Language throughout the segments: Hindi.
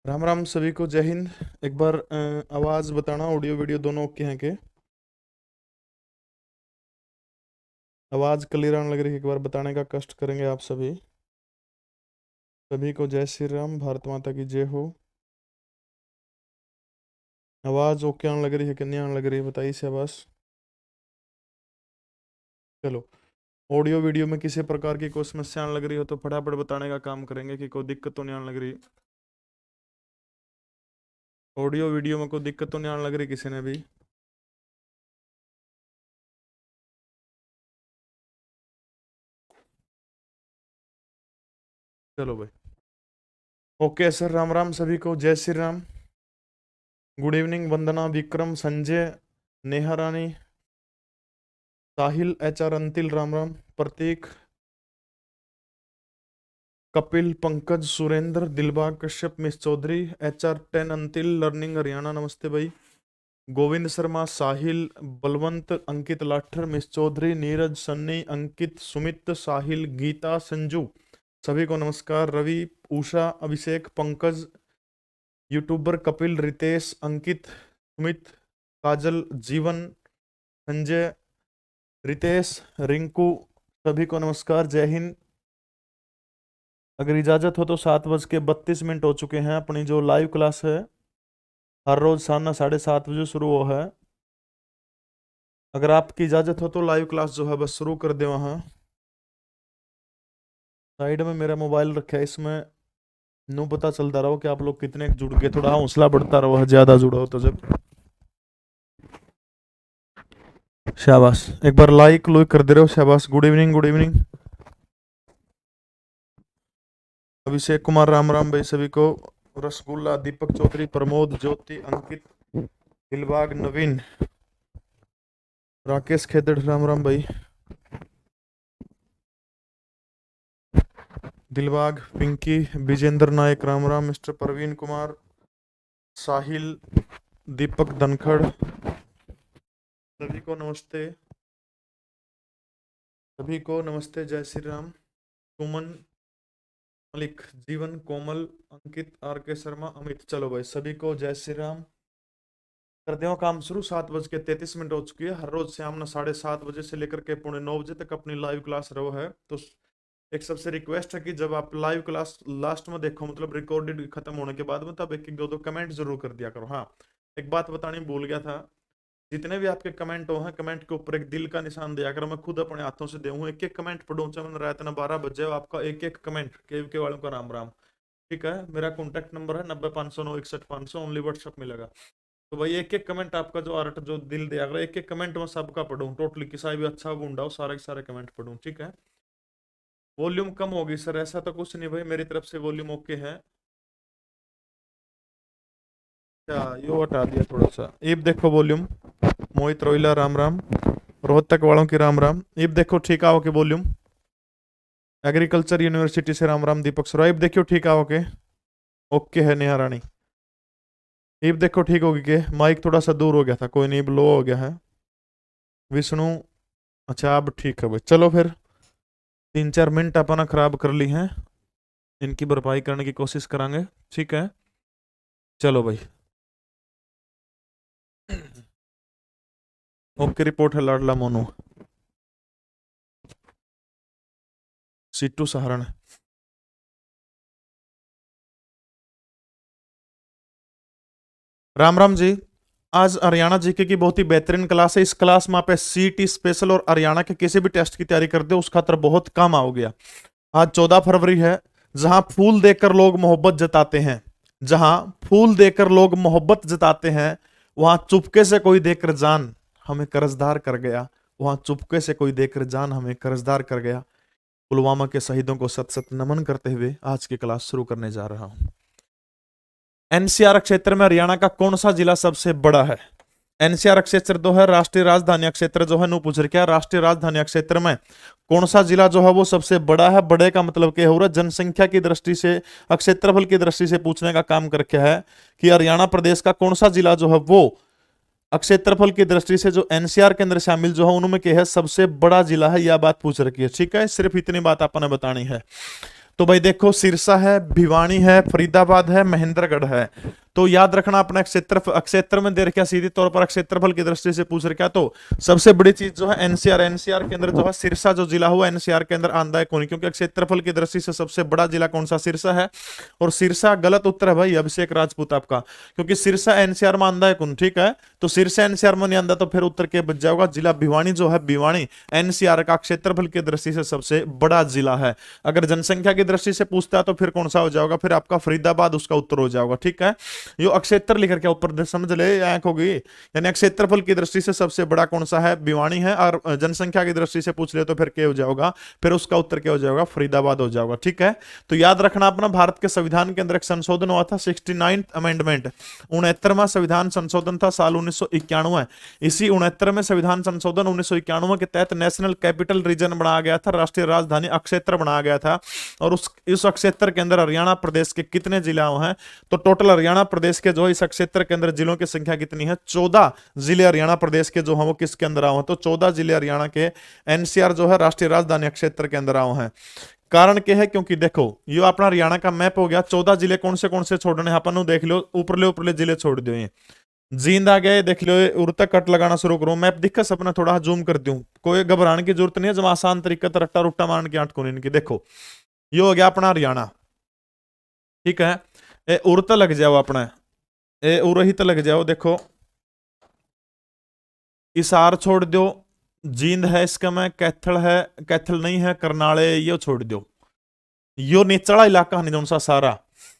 राम राम सभी को, जय हिंद। एक बार आवाज बताना, ऑडियो वीडियो दोनों ओके हैं के? आवाज क्लियर आने लग रही है, एक बार बताने का कष्ट करेंगे आप सभी। सभी को जय श्री राम, भारत माता की जय हो। आवाज ओके आने लग रही है कि नहीं आने लग रही है, बताइए से बस। चलो, ऑडियो वीडियो में किसी प्रकार की कोई समस्या आने लग रही हो तो फटाफट बताने का काम करेंगे कि कोई दिक्कत तो नहीं आने लग रही। ऑडियो वीडियो में कोई दिक्कत तो नहीं आने लग रही किसी ने भी? चलो भाई, ओके सर। राम राम सभी को, जय Shri Ram. Good evening Vandana, Vikram, Sanjay, Neha Rani, Sahil, HR Antil, Ram Ram. Prateek, Kapil, Pankaj, Surendra, Dilbag Kashyap, miss Chaudhary, HR10 Antil, learning Haryana, नमस्ते भाई। गोविंद शर्मा, साहिल, बलवंत, अंकित लाठर, मिस चौधरी, नीरज, सन्नी, अंकित, सुमित, साहिल, गीता, संजू, सभी को नमस्कार। रवि, उषा, अभिषेक, पंकज, यूट्यूबर कपिल, रितेश, अंकित, सुमित, काजल, जीवन, संजय, रितेश, रिंकू, सभी को नमस्कार, जय हिंद। अगर इजाजत हो तो 7:32 हो चुके हैं। अपनी जो लाइव क्लास है हर रोज सामना 7:30 शुरू हो है। अगर आपकी इजाजत हो तो लाइव क्लास जो है बस शुरू कर दे। वहाँ साइड में मेरा मोबाइल रखा है, इसमें नो पता चलता रहो कि आप लोग कितने जुड़ गए, थोड़ा हौसला बढ़ता रहो, ज्यादा जुड़ो तो जब। शाबाश, एक बार लाइक लुक कर दे रहे हो, शाबाश। Good evening, good evening. Abhishek Kumar, Ram Ram भाई सभी को। रसगुल्ला, दीपक चौधरी, प्रमोद, ज्योति, अंकित, दिलबाग, नवीन, राकेश खेदड़, राम राम भाई। दिलबाग, पिंकी, विजेंद्र नायक, राम राम। मिस्टर प्रवीण कुमार, साहिल, दीपक धनखड़, सभी को नमस्ते। सभी को नमस्ते, जय श्री राम। सुमन, मलिक, जीवन, कोमल, अंकित, RK शर्मा, अमित, चलो भाई सभी को जय श्री राम। कर दो काम शुरू। 7:33 हो चुकी है। हर रोज शाम ना 7:30 से लेकर के 8:45 तक अपनी लाइव क्लास रहो है। तो एक सबसे रिक्वेस्ट है कि जब आप लाइव क्लास लास्ट में देखो, मतलब रिकॉर्डेड खत्म होने के बाद में, तब एक एक दो दो कमेंट जरूर कर दिया करो। हाँ, एक बात बतानी भूल गया था, जितने भी आपके कमेंट हो हैं, कमेंट के ऊपर एक दिल का निशान दिया करो। मैं खुद अपने हाथों से दूँ, एक एक कमेंट पढ़ूँ, चाहे मैंने रात ना 12 बजे आपका एक एक कमेंट के वालों का राम राम। ठीक है, मेरा कॉन्टैक्ट नंबर है 90 509 61 500, ओनली व्हाट्सएप मिलेगा। तो भाई एक एक कमेंट आपका जो आर्ट जो दिल दिया करो, एक एक कमेंट मैं सबका पढ़ूँ, टोटली किसा भी अच्छा बूंदा हो, सारे के सारे कमेंट पढ़ूँ। ठीक है, वॉल्यूम कम होगी सर? ऐसा तो कुछ नहीं भाई, मेरी तरफ से वॉल्यूम ओके है। क्या यो हटा दिया थोड़ा सा? इब देखो वॉल्यूम। मोहित रोइला, राम राम। रोहतक वालों की राम राम। इब देखो ठीक आओ के वॉल्यूम। एग्रीकल्चर यूनिवर्सिटी से राम राम। दीपक सर, इब देखो ठीक आओ के? ओके है नेहा रानी। इब देखो ठीक होगी के? माइक थोड़ा सा दूर हो गया था, कोई नहीं, लो हो गया है। विष्णु, अच्छा अब ठीक है भाई। चलो फिर 3-4 मिनट अपना खराब कर ली हैं, इनकी भरपाई करने की कोशिश करांगे। ठीक है, चलो भाई। ओके रिपोर्ट है लाडला मोनू। सीटू सहारण। राम राम जी। आज हरियाणा जीके की बहुत ही बेहतरीन क्लास है। इस क्लास में आप CT स्पेशल और हरियाणा के किसी भी टेस्ट की तैयारी करते हो, उस खातर बहुत काम आओ गया। आज 14 फरवरी है। जहां फूल देकर लोग मोहब्बत जताते हैं, जहां फूल देकर लोग मोहब्बत जताते हैं, वहां चुपके से कोई देकर जान हमें कर्जदार कर गया। वहां चुपके से कोई देकर जान हमें कर्जदार कर गया। पुलवामा के शहीदों को सत सत नमन करते हुए आज की क्लास शुरू करने जा रहा हूं। NCR क्षेत्र में हरियाणा का कौन सा जिला सबसे बड़ा है? NCR क्षेत्र जो है राष्ट्रीय राजधानी क्षेत्र जो है, नु पूछ रहे क्या राष्ट्रीय राजधानी क्षेत्र में कौन सा जिला जो है वो सबसे बड़ा है? बड़े का मतलब क्या हो रहा है? जनसंख्या की दृष्टि से, क्षेत्रफल की दृष्टि से पूछने का काम कर रखा है कि हरियाणा प्रदेश का कौन सा जिला जो है वो क्षेत्रफल की दृष्टि से जो NCR के अंदर शामिल जो है उनमें क्या है सबसे बड़ा जिला है, यह बात पूछ रखी है। ठीक है, सिर्फ इतनी बात आपने बतानी है। तो भाई देखो सिरसा है, भिवानी है, फरीदाबाद है, महेंद्रगढ़ है। तो याद रखना अपना क्षेत्र में दे रखा, सीधे तौर पर क्षेत्रफल की दृष्टि से पूछ रखा। तो सबसे बड़ी चीज जो है एनसीआर के अंदर जो है सिरसा जो जिला हुआ एनसीआर के अंदर आंदा है कौन, क्योंकि क्षेत्रफल की दृष्टि से सबसे बड़ा जिला कौन सा, सिरसा है। और सिरसा गलत उत्तर है भाई अभिषेक राजपूत आपका, क्योंकि सिरसा एनसीआर में आंदा है कौन, ठीक है। तो सिरसा एनसीआर में नहीं आंदा तो फिर उत्तर के बच जाएगा जिला भिवानी जो है, भिवानी एनसीआर का क्षेत्रफल की दृष्टि से सबसे बड़ा जिला है। अगर जनसंख्या की दृष्टि से पूछता है तो फिर कौन सा हो जाएगा, फिर आपका फरीदाबाद उसका उत्तर हो जाएगा, ठीक है। यो अक्षेत्र लिख के ऊपर समझ ले, आंख होगी, यानी क्षेत्रफल की दृष्टि से सबसे बड़ा कौन सा है, भिवानी है। और जनसंख्या की दृष्टि से पूछ ले तो फिर क्या हो जाएगा, फिर उसका उत्तर क्या हो जाएगा, फरीदाबाद हो जाएगा, ठीक है। तो याद रखना अपना भारत के संविधान के अंदर एक संशोधन हुआ था 69th अमेंडमेंट, 69वां संविधान संशोधन था साल 1991। इसी 69वें संविधान संशोधन 1991 के तहत नेशनल कैपिटल रीजन बनाया गया था, राष्ट्रीय राजधानी अक्षेत्र बनाया गया था। और उस अक्षेत्र के अंदर हरियाणा प्रदेश के कितने जिला हैं, तो टोटल हरियाणा प्रदेश के जो इस क्षेत्र के अंदर जिलों की संख्या कितनी है, 14 जिले हरियाणा प्रदेश के जो हैं वो किसके अंदर आए हैं, तो 14 जिले हरियाणा के एनसीआर जो है राष्ट्रीय राजधानी क्षेत्र के अंदर आए हैं। कारण क्या है, क्योंकि देखो ये अपना हरियाणा का मैप हो गया, 14 जिले कौन से छोड़ने हैं अपन, देख लो ऊपरले जिले छोड़ दो, ये जींद आ गए, देख लो उर तक कट लगाना शुरू करो। मैप दिखा सपना, थोड़ा जूम कर दूं, कोई घबराने की जरूरत नहीं है, जब आसान तरीका तो रट्टा रुट्टा मारने की आंट को इनकी। देखो ये हो गया अपना हरियाणा, ठीक है। ए उर लग जाओ अपना, ए उरहित लग जाओ, देखो इसार छोड़ दो, जींद है इसका में, कैथल है, कैथल नहीं है, करनाले ये छोड़ दो। यो निचला इलाका नहीं, सा सारा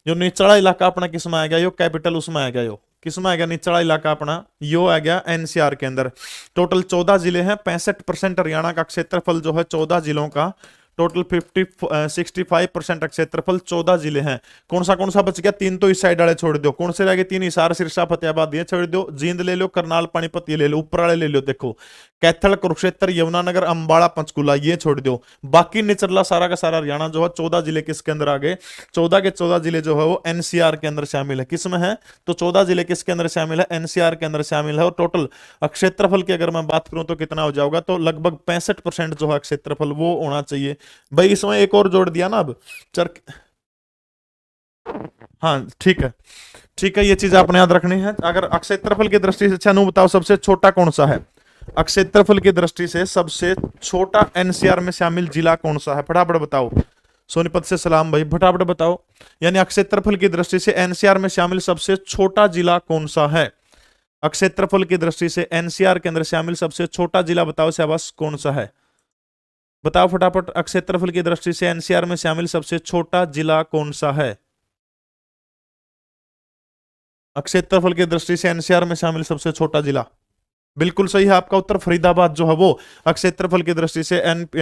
जो निचला इलाका अपना किसमें आ गया, यो कैपिटल उसमें आ गया, यो किसमें आ गया, निचला इलाका अपना यो आ गया एनसीआर के अंदर। टोटल 14 जिले हैं, 65% हरियाणा का क्षेत्रफल जो है 14 जिलों का, टोटल 65% क्षेत्रफल 14 जिले हैं। कौन सा बच गया, 3 तो इस साइड वाले छोड़ दो, कौन से रह गए, 3 हिसार सिरसा फतेहाबाद ये छोड़ दो, जींद ले लो, करनाल पानीपत ये ले लो, ऊपर वाले ले लो, देखो कैथल कुरुक्षेत्र यमुनानगर अंबाला पंचकुला ये छोड़ दो। बाकी निचला सारा का सारा हरियाणा जो है 14 जिले किसके अंदर आ गए, 14 के 14 जिले जो है वो एनसीआर के अंदर शामिल है। किसमें है, तो 14 जिले किसके अंदर शामिल है, एनसीआर के अंदर शामिल है। और टोटल क्षेत्रफल की अगर मैं बात करूं तो कितना हो जाएगा, तो लगभग 65% जो है क्षेत्रफल वो होना चाहिए भाई। इसमें एक और जोड़ दिया ना अब हाँ ठीक है, ये चीज आपने याद रखनी है। अगर क्षेत्रफल की दृष्टि से अच्छा बताओ सबसे छोटा कौन सा है, क्षेत्रफल की दृष्टि से सबसे छोटा एनसीआर में शामिल जिला कौन सा है, फटाफट बताओ। सोनीपत से सलाम भाई, फटाफट बताओ। यानी क्षेत्रफल की दृष्टि से एनसीआर में शामिल सबसे छोटा जिला कौन सा है, क्षेत्रफल की दृष्टि से एनसीआर के अंदर शामिल सबसे छोटा जिला बताओ शाबाश, कौन सा है, बताओ फटाफट। क्षेत्रफल की दृष्टि से एनसीआर में शामिल सबसे छोटा जिला कौन सा है, क्षेत्रफल की दृष्टि से एनसीआर में शामिल सबसे छोटा जिला, बिल्कुल सही है आपका उत्तर, फरीदाबाद जो है वो क्षेत्रफल की दृष्टि से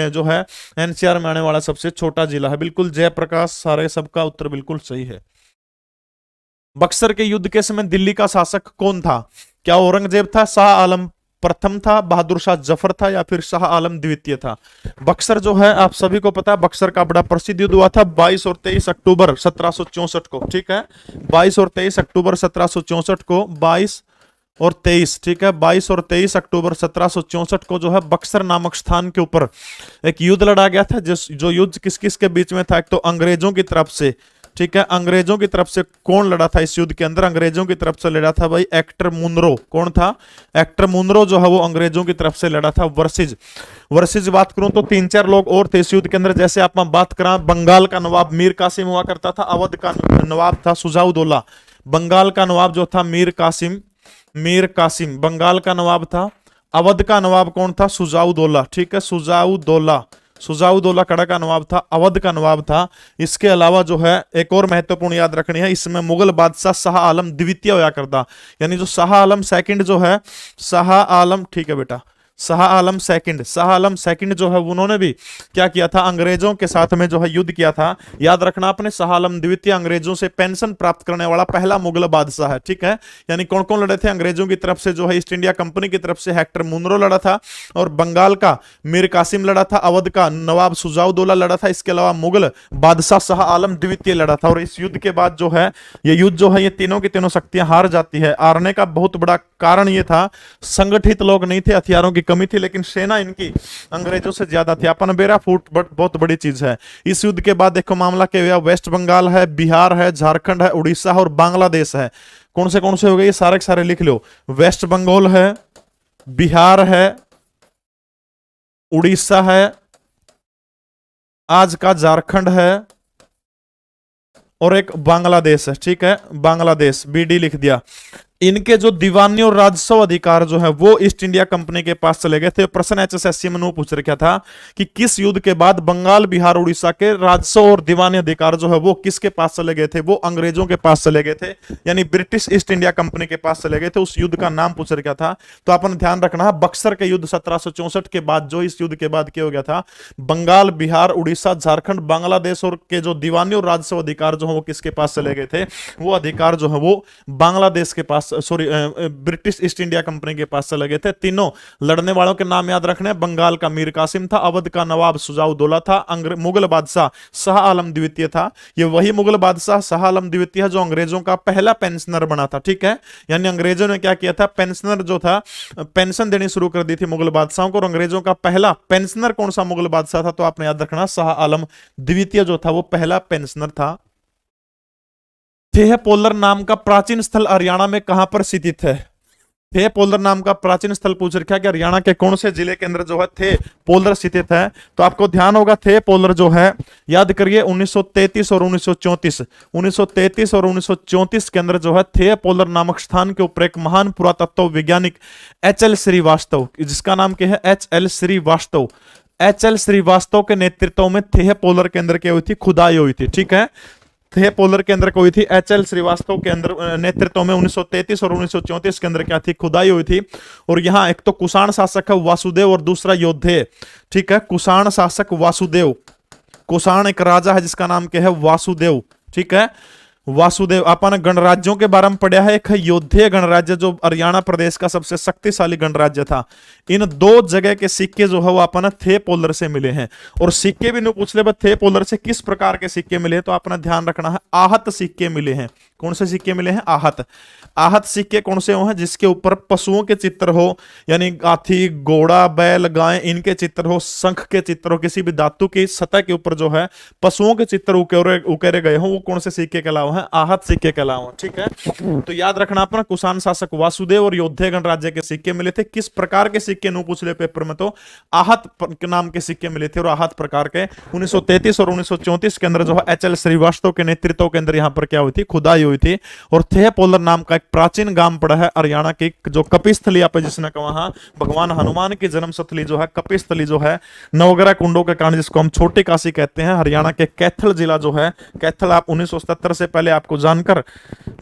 जो है एनसीआर में आने वाला सबसे छोटा जिला है। बिल्कुल जयप्रकाश, सारे सबका उत्तर बिल्कुल सही है। बक्सर के युद्ध के समय दिल्ली का शासक कौन था, क्या औरंगजेब था, शाह आलम प्रथम था, बहादुर शाह जफर था, या फिर शाह आलम द्वितीय था। बक्सर जो है आप सभी को पता है, बक्सर का बड़ा प्रसिद्ध युद्ध हुआ था 22 और 23 अक्टूबर 1764 को, ठीक है। 22 और 23 अक्टूबर 1764 को, 22 और 23, ठीक है, 22 और 23 अक्टूबर 1764 को जो है बक्सर नामक स्थान के ऊपर एक युद्ध लड़ा गया था। जो युद्ध किस किस के बीच में था, एक तो अंग्रेजों की तरफ से, ठीक है, अंग्रेजों की तरफ से कौन लड़ा था इस युद्ध के अंदर, अंग्रेजों की तरफ से लड़ा था भाई एक्टर मुनरो। कौन था, एक्टर मुनरो जो है वो अंग्रेजों की तरफ से लड़ा था। वर्सेज बात करूं तो 3-4 लोग और थे इस युद्ध के अंदर, जैसे आप बात करा बंगाल का नवाब मीर कासिम हुआ करता था, अवध का नवाब था सुजाउद्दौला, बंगाल का नवाब जो था मीर कासिम बंगाल का नवाब था। अवध का नवाब कौन था, सुजाउद्दौला, ठीक है, सुजाउद्दौला कड़ा का नवाब था, अवध का नवाब था। इसके अलावा जो है एक और महत्वपूर्ण याद रखनी है, इसमें मुगल बादशाह शाह आलम द्वितीय होया करता, यानी जो शाह आलम सेकंड जो है, शाह आलम, ठीक है बेटा, शाह आलम सेकंड जो है उन्होंने भी क्या किया था, अंग्रेजों के साथ में जो है युद्ध किया था। याद रखना अपने शाह आलम द्वितीय अंग्रेजों से पेंशन प्राप्त करने वाला पहला मुगल बादशाह है, ठीक है। यानी कौन कौन लड़े थे, अंग्रेजों की तरफ से जो है ईस्ट इंडिया कंपनी की तरफ से हेक्टर मुनरो लड़ा था, और बंगाल का मीर कासिम लड़ा था, अवध का नवाब सुजाउद्दौला लड़ा था, इसके अलावा मुगल बादशाह शाह आलम द्वितीय लड़ा था। और इस युद्ध के बाद जो है ये युद्ध जो है ये तीनों की तीनों शक्तियां हार जाती है। हारने का बहुत बड़ा कारण ये था, संगठित लोग नहीं थे, हथियारों की कमी थी, लेकिन सेना इनकी अंग्रेजों से ज्यादा थी। अपन बेरा फूट बहुत बड़ी चीज है। इस युद्ध के बाद देखो मामला क्या हुआ, वेस्ट बंगाल है, बिहार है, झारखंड है, उड़ीसा है और बांग्लादेश है। कौन से हो गए ये सारे के सारे लिख लो। वेस्ट बंगाल है, बिहार है, उड़ीसा है, आज का झारखंड है और एक बांग्लादेश है। ठीक है, बांग्लादेश, बीडी लिख दिया। इनके जो दीवानी और राजस्व अधिकार जो है वो ईस्ट इंडिया कंपनी के पास चले गए थे। प्रश्न एचएसएससी में पूछ रखा था कि किस युद्ध के बाद बंगाल, बिहार, उड़ीसा के राजस्व और दीवानी अधिकार जो है वो किसके पास चले गए थे? वो अंग्रेजों के पास चले गए थे, यानी ब्रिटिश ईस्ट इंडिया कंपनी के पास चले गए थे। उस युद्ध का नाम पूछ रखा था, तो अपन ध्यान रखना है बक्सर के युद्ध 1764 के बाद, जो इस युद्ध के बाद क्या हो गया था, बंगाल, बिहार, उड़ीसा, झारखंड, बांग्लादेश और के जो दीवानी और राजस्व अधिकार जो है वो किसके पास चले गए थे? वो अधिकार जो है वो बांग्लादेश के पास, sorry British East India company के पास चले गए थे। तीनों लड़ने वालों के नाम याद रखने, बंगाल का मीर कासिम था, अवध का नवाब सुजाउद्दौला था, मुगल बादशाह शाह आलम द्वितीय था। ये वही मुगल बादशाह शाह आलम द्वितीय है जो अंग्रेजों का पहला पेंशनर बना था। ठीक है, यानी अंग्रेजों ने क्या किया था, पेंशनर जो था, पेंशन देनी शुरू कर दी थी मुगल बादशाहों को, और अंग्रेजों का पहला पेंशनर कौन सा मुगल बादशाह था? तो आपने याद रखना शाह आलम द्वितीय जो था वो पहला पेंशनर था। थेह पोलर नाम का प्राचीन स्थल हरियाणा में कहां पर स्थित है? थे पोलर नाम का प्राचीन स्थल पूछ रखा है कि हरियाणा के कौन से जिले के अंदर जो है थे पोलर स्थित है? तो आपको ध्यान होगा थे पोलर जो है, याद करिए 1933 और 1934, 1933 और 1934 के अंदर जो है थे पोलर नामक स्थान के ऊपर एक महान पुरातत्व वैज्ञानिक एच.एल. श्रीवास्तव, जिसका नाम क्या है, एच.एल. श्रीवास्तव, एच.एल. श्रीवास्तव के नेतृत्व में थे पोलर के अंदर क्या हुई थी, खुदाई हुई थी। ठीक है, थे पोलर के अंदर कोई थी, एच.एल. श्रीवास्तव के अंदर नेतृत्व में 1933 और 1934 के अंदर क्या थी, खुदाई हुई थी। और यहाँ एक तो कुषाण शासक है वासुदेव और दूसरा योद्धे। ठीक है, कुषाण शासक वासुदेव, कुषाण एक राजा है जिसका नाम क्या है, वासुदेव। ठीक है, वासुदेव। अपन गणराज्यों के बारे में पढ़ा है, एक है योद्धे गणराज्य जो हरियाणा प्रदेश का सबसे शक्तिशाली गणराज्य था। इन दो जगह के सिक्के जो है वो अपन थे पोलर से मिले हैं। और सिक्के भी नहीं पूछ ले, थे पोलर से किस प्रकार के सिक्के मिले हैं, तो अपना ध्यान रखना है, आहत सिक्के मिले हैं। कौन से सिक्के मिले हैं? आहत। आहत सिक्के कौन से हैं? जिसके ऊपर पशुओं के चित्र हो, यानी हाथी, घोड़ा, बैल, गाय, इनके चित्र हो, शंख के चित्र हो, किसी भी धातु की सतह के ऊपर जो है पशुओं के चित्र उकेरे गए हो, वो कौन से सिक्के के अलावा है? आहत सिक्के के अलावा। ठीक है, तो याद रखना अपना, कुषाण शासक वासुदेव और योद्धे गणराज्य के सिक्के मिले थे। किस प्रकार के सिक्के नु पूछ ले पेपर में, तो आहत के नाम के सिक्के मिले थे। और आहत प्रकार के 1933 और 1934 के अंदर जो है एच.एल. श्रीवास्तव के नेतृत्व के अंदर यहाँ पर क्या हुई थी, खुदाई हुई थी। और थे पोलर नाम का एक प्राचीन गांव पड़ा है हरियाणा की, जो कपिस्थली आप जिसने कहा, वहां भगवान हनुमान की जन्म स्थली जो है, कपिस्थली जो है, नवग्रह कुंडों के कारण जिसको हम छोटी काशी कहते हैं, हरियाणा के कैथल जिला जो है, कैथल आप 1977 से पहले आपको जानकर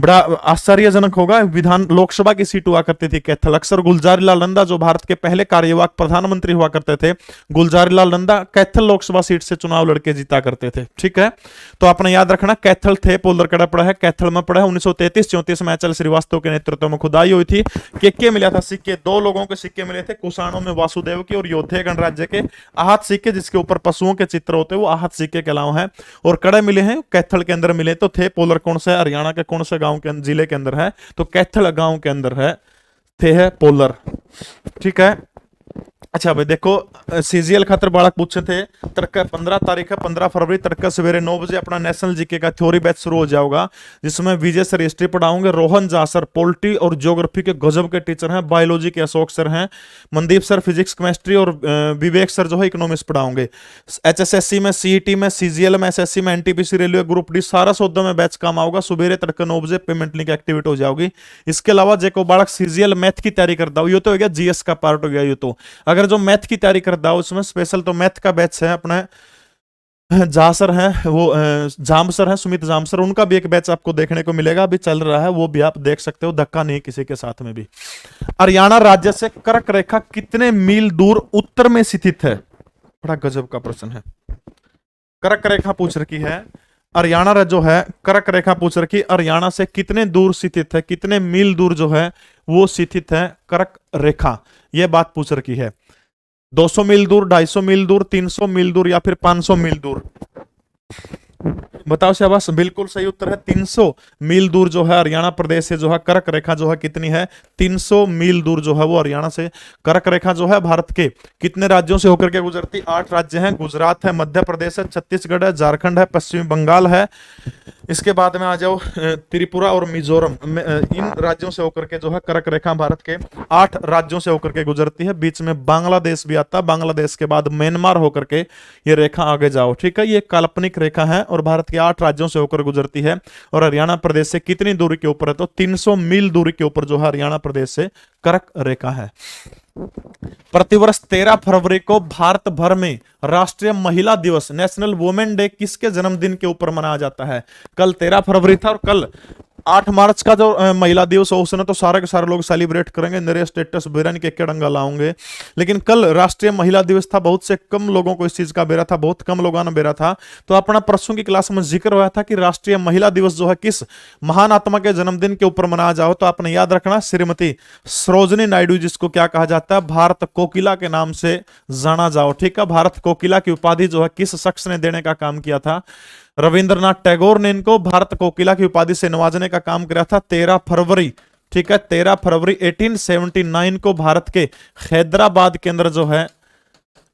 बड़ा आश्चर्यजनक होगा, विधान लोकसभा की सीट हुआ करती थी कैथल। अक्सर गुलजार लाल नंदा जो भारत के पहले कार्यवाहक प्रधानमंत्री हुआ करते थे, गुलजार लाल नंदा कैथल लोकसभा सीट से चुनाव लड़के जीता करते थे। ठीक है, तो आपने याद रखना, कैथल थे पोलर कड़ा पड़ा है, कैथल में पड़ा है। 1933-34 में एच.एल. श्रीवास्तव के नेतृत्व में खुदाई हुई थी। के मिला था सिक्के, दो लोगों के सिक्के मिले थे, कुषाणों में वासुदेव के और योद्धे गणराज्य के। आहत सिक्के जिसके ऊपर पशुओं के चित्र होते हैं वो आहत सिक्के के अलावा है। और कड़े मिले हैं कैथल के अंदर मिले। तो थे पोलर कौन सा है, हरियाणा के कौन से गांव के जिले के अंदर है, तो कैथल गांव के अंदर है थे पोलर। ठीक है, अच्छा भाई देखो, सीजीएल खातर बालक पूछे थे, तड़का 15 तारीख है, 15 फरवरी तड़का सवेरे 9 बजे अपना नेशनल जीके का थ्योरी बैच शुरू हो जाएगा, जिसमें विजय सर हिस्ट्री पढ़ाओगे, रोहन झा सर पॉलिटी और ज्योग्राफी के गजब के टीचर हैं, बायोलॉजी के अशोक सर हैं, मनदीप सर फिजिक्स केमिस्ट्री और विवेक सर जो है इकोनॉमिक्स पढ़ाओगे। एचएसएससी में, सीईटी में, सीजीएल में, एसएससी में, एनटीपीसी, रेलवे ग्रुप डी, सारा सौदा में बैच काम आऊगा। सुबह तड़का 9 बजे पेमेंट लिंक एक्टिवेट हो जाओगी। इसके अलावा जेको बालक सीजीएल मैथ की तैयारी करता हो, ये तो हो गया जीएस का पार्ट हो गया। ये तो अगर जो मैथ की तैयारी करता हो उसमें स्पेशल तो मैथ का बैच है अपने झा सर हैं, वो जाम सर हैं, सुमित जाम सर, उनका भी एक बैच आपको देखने को मिलेगा, अभी चल रहा है, वो भी आप देख सकते हो, धक्का नहीं किसी के साथ में भी। हरियाणा राज्य से कर्क रेखा कितने मील दूर उत्तर में स्थित है? बड़ा गजब का प्रश्न है। कर्क रेखा पूछ रखी है, हरियाणा जो है कर्क रेखा पूछ रखी, हरियाणा से कितने दूर स्थित है, कितने मील दूर जो है वो स्थित है कर्क रेखा, ये बात पूछ रखी है। 200 मील दूर, 250 मील दूर, 300 मील दूर या फिर 500 मील दूर? बताओ शाबाश, बिल्कुल सही उत्तर है 300 मील दूर जो है हरियाणा प्रदेश से जो है कर्क रेखा जो है कितनी है, 300 मील दूर जो है वो हरियाणा से कर्क रेखा जो है भारत के कितने राज्यों से होकर के गुजरती, 8 राज्य हैं, गुजरात है, मध्य प्रदेश है, छत्तीसगढ़ है, झारखंड है, पश्चिमी बंगाल है, इसके बाद में आ जाओ त्रिपुरा और मिजोरम इन राज्यों से होकर के जो है कर्क रेखा भारत के 8 राज्यों से होकर के गुजरती है, बीच में बांग्लादेश भी आता है, बांग्लादेश के बाद म्यांमार होकर के ये रेखा आगे जाओ, ठीक है, ये काल्पनिक रेखा है और भारत के 8 राज्यों से होकर गुजरती है और हरियाणा प्रदेश से कितनी दूरी के ऊपर है, तो 300 मील दूरी के ऊपर जो है हरियाणा प्रदेश से कर्क रेखा है। प्रतिवर्ष 13 फरवरी को भारत भर में राष्ट्रीय महिला दिवस नेशनल वुमेन डे किसके जन्मदिन के ऊपर मनाया जाता है, कल 13 फरवरी था और कल 8 मार्च का जो महिला दिवस हो उसने तो सारे के सारे लोग सेलिब्रेट करेंगे, मेरे स्टेटस बेरन के डंगा लाऊंगे, लेकिन कल राष्ट्रीय महिला दिवस था, बहुत से कम लोगों को इस चीज का बेरा था, बहुत कम लोगों ने बेरा था, तो अपना परसों की क्लास में जिक्र हुआ था कि राष्ट्रीय महिला दिवस जो है किस महान आत्मा के जन्मदिन के ऊपर मनाया जाओ, तो आपने याद रखना श्रीमती सरोजनी नायडू, जिसको क्या कहा जाता है, भारत कोकिला के नाम से जाना जाओ, ठीक है, भारत कोकिला की उपाधि जो है किस शख्स ने देने का काम किया था, रविंद्रनाथ टैगोर ने इनको भारत कोकिला की उपाधि से नवाजने का काम किया था 13 फरवरी, ठीक है, 13 फरवरी 1879 को भारत के हैदराबाद के अंदर जो है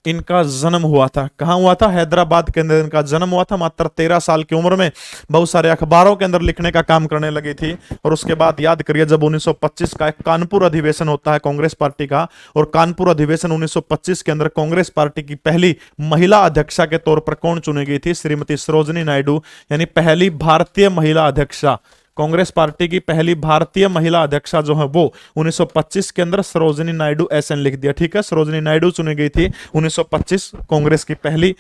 इनका जन्म हुआ था, कहां हुआ था, हैदराबाद के अंदर इनका जन्म हुआ था, मात्र 13 साल की उम्र में बहुत सारे अखबारों के अंदर लिखने का काम करने लगी थी और उसके बाद याद करिए जब 1925 का एक कानपुर अधिवेशन होता है कांग्रेस पार्टी का, और कानपुर अधिवेशन 1925 के अंदर कांग्रेस पार्टी की पहली महिला अध्यक्षा के तौर पर कौन चुनी गई थी, श्रीमती सरोजनी नायडू, यानी पहली भारतीय महिला अध्यक्षा, कांग्रेस पार्टी की पहली भारतीय महिला अध्यक्षा जो है वो 1925 के अंदर सरोजनी नायडू एसएन लिख दिया, ठीक है, सरोजनी नायडू चुनी गई थी 1925, कांग्रेस की पहली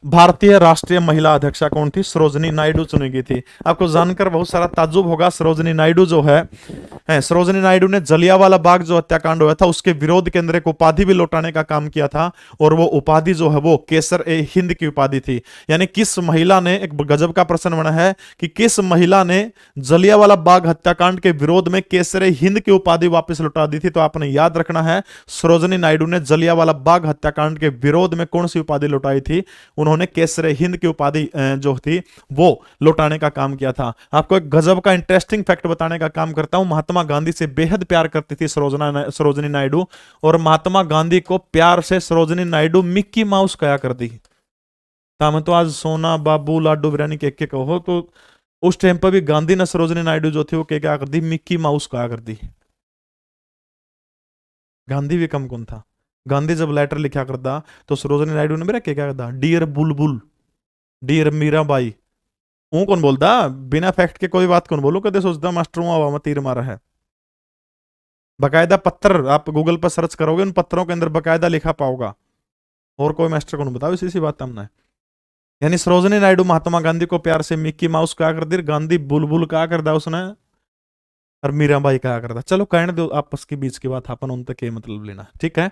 भारतीय राष्ट्रीय महिला अध्यक्षा कौन थी, सरोजनी नायडू चुनी गई थी। आपको जानकर बहुत सारा ताज्जुब होगा, सरोजनी नायडू जो है सरोजनी नायडू ने जलियांवाला बाग जो हत्याकांड हुआ था उसके विरोध के अंदर एक उपाधि भी लौटाने का काम किया था और वो उपाधि जो है वो केसर ए हिंद की उपाधि थी, यानी किस महिला ने, एक गजब का प्रश्न बना है कि किस महिला ने जलियांवाला बाग हत्याकांड के विरोध में केसर ए हिंद की उपाधि वापस लौटा दी थी, तो आपने याद रखना है सरोजनी नायडू ने जलियांवाला बाग हत्याकांड के विरोध में कौन सी उपाधि लौटाई थी, उन्होंने केसर हिंद की उपाधि जो थी वो लौटाने का काम किया था। आपको एक गजब का इंटरेस्टिंग फैक्ट बताने का काम करता हूं, महात्मा गांधी से बेहद प्यार करती थी सरोजनी नायडू और महात्मा गांधी को प्यार से सरोजनी नायडू मिक्की माउस कहा करती। तामे तो आज सोना बाबू लाडू बिरयानी के कहो, तो उस टाइम पर भी गांधी ने सरोजनी नायडू जो थी वो क्या करती, मिक्की माउस कहा करती। गांधी भी कम कौन था, गांधी जब लेटर लिखा करता तो सरोजनी नायडू ने मेरा क्या करता, डियर बुलबुल, डियर मीराबाई, वो कौन बोलता, बिना फैक्ट के कोई बात कौन बोलू, कदे सोचता मास्टर हवा तीर मारा है। बकायदा पत्थर आप गूगल पर सर्च करोगे, उन पत्थरों के अंदर बकायदा लिखा पाओगा, और कोई मास्टर कौन बताओ, इसी सी बात हमने, यानी सरोजनी नायडू महात्मा गांधी को प्यार से मिक्की माउस कहा कर दी, गांधी बुलबुल कहा कर दा उसने, और मीराबाई कहा करता। चलो कहने दो, आपस के बीच की बात, अपन उन तक के मतलब लेना, ठीक है।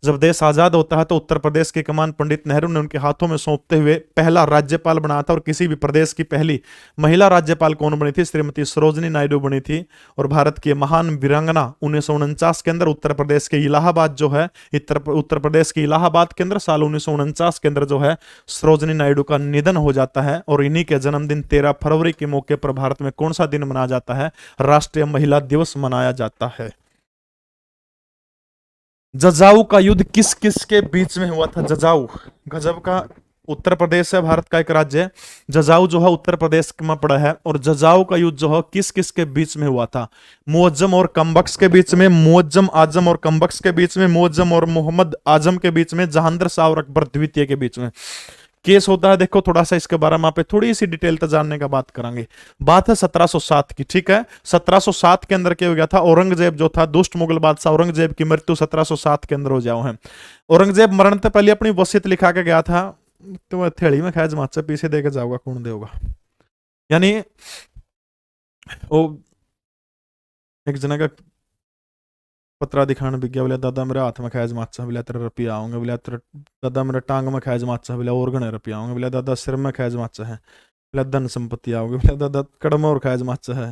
जब देश आजाद होता है तो उत्तर प्रदेश की कमान पंडित नेहरू ने उनके हाथों में सौंपते हुए पहला राज्यपाल बनाया था, और किसी भी प्रदेश की पहली महिला राज्यपाल कौन बनी थी, श्रीमती सरोजनी नायडू बनी थी। और भारत की महान वीरांगना 1949 के अंदर उत्तर प्रदेश के इलाहाबाद जो है, उत्तर प्रदेश के इलाहाबाद के अंदर साल 1949 के अंदर जो है सरोजनी नायडू का निधन हो जाता है, और इन्हीं के जन्मदिन 13 फरवरी के मौके पर भारत में कौन सा दिन मनाया जाता है, राष्ट्रीय महिला दिवस मनाया जाता है। जजाऊ का युद्ध किस किस के बीच में हुआ था, जजाऊ गजब का, उत्तर प्रदेश है भारत का एक राज्य है, जजाऊ जो है उत्तर प्रदेश में पड़ा है, और जजाऊ का युद्ध जो है किस किस के बीच में हुआ था, मुअज्जम और कम्बख्श के बीच में, मुअज्जम आजम और कम्बख्श के बीच में, मुअज्जम और मोहम्मद आजम के बीच में, जहांगीर शाह और अकबर द्वितीय के बीच में केस होता है। देखो थोड़ा सा इसके बारे में आप थोड़ी सी डिटेल तक जानने का बात करेंगे। बात है 1707 की, ठीक है, 1707 के अंदर क्या हो गया था, औरंगजेब जो था दुष्ट मुगल बादशाह औरंगजेब की मृत्यु 1707 के अंदर हो जाओ है। औरंगजेब मरण से पहले अपनी वसीयत लिखा के गया था, तो थेड़ी में खैज माचा पीछे दे के जाओगा, कौन देगा, यानी वो एक जना का पत्रा दिखाने भी गया, बोले दादा मेरे हाथ में खैज माचा, बोले तेरे रुपया आऊंगे, बोले तेरे दादा मेरे टांग में खैज माचा, बोले और गणे रुपया आऊंगे, बोले दादा सिर में खैज माचा है, बोले धन संपत्ति आओगे, बोले दादा कड़म और खैज माचा है,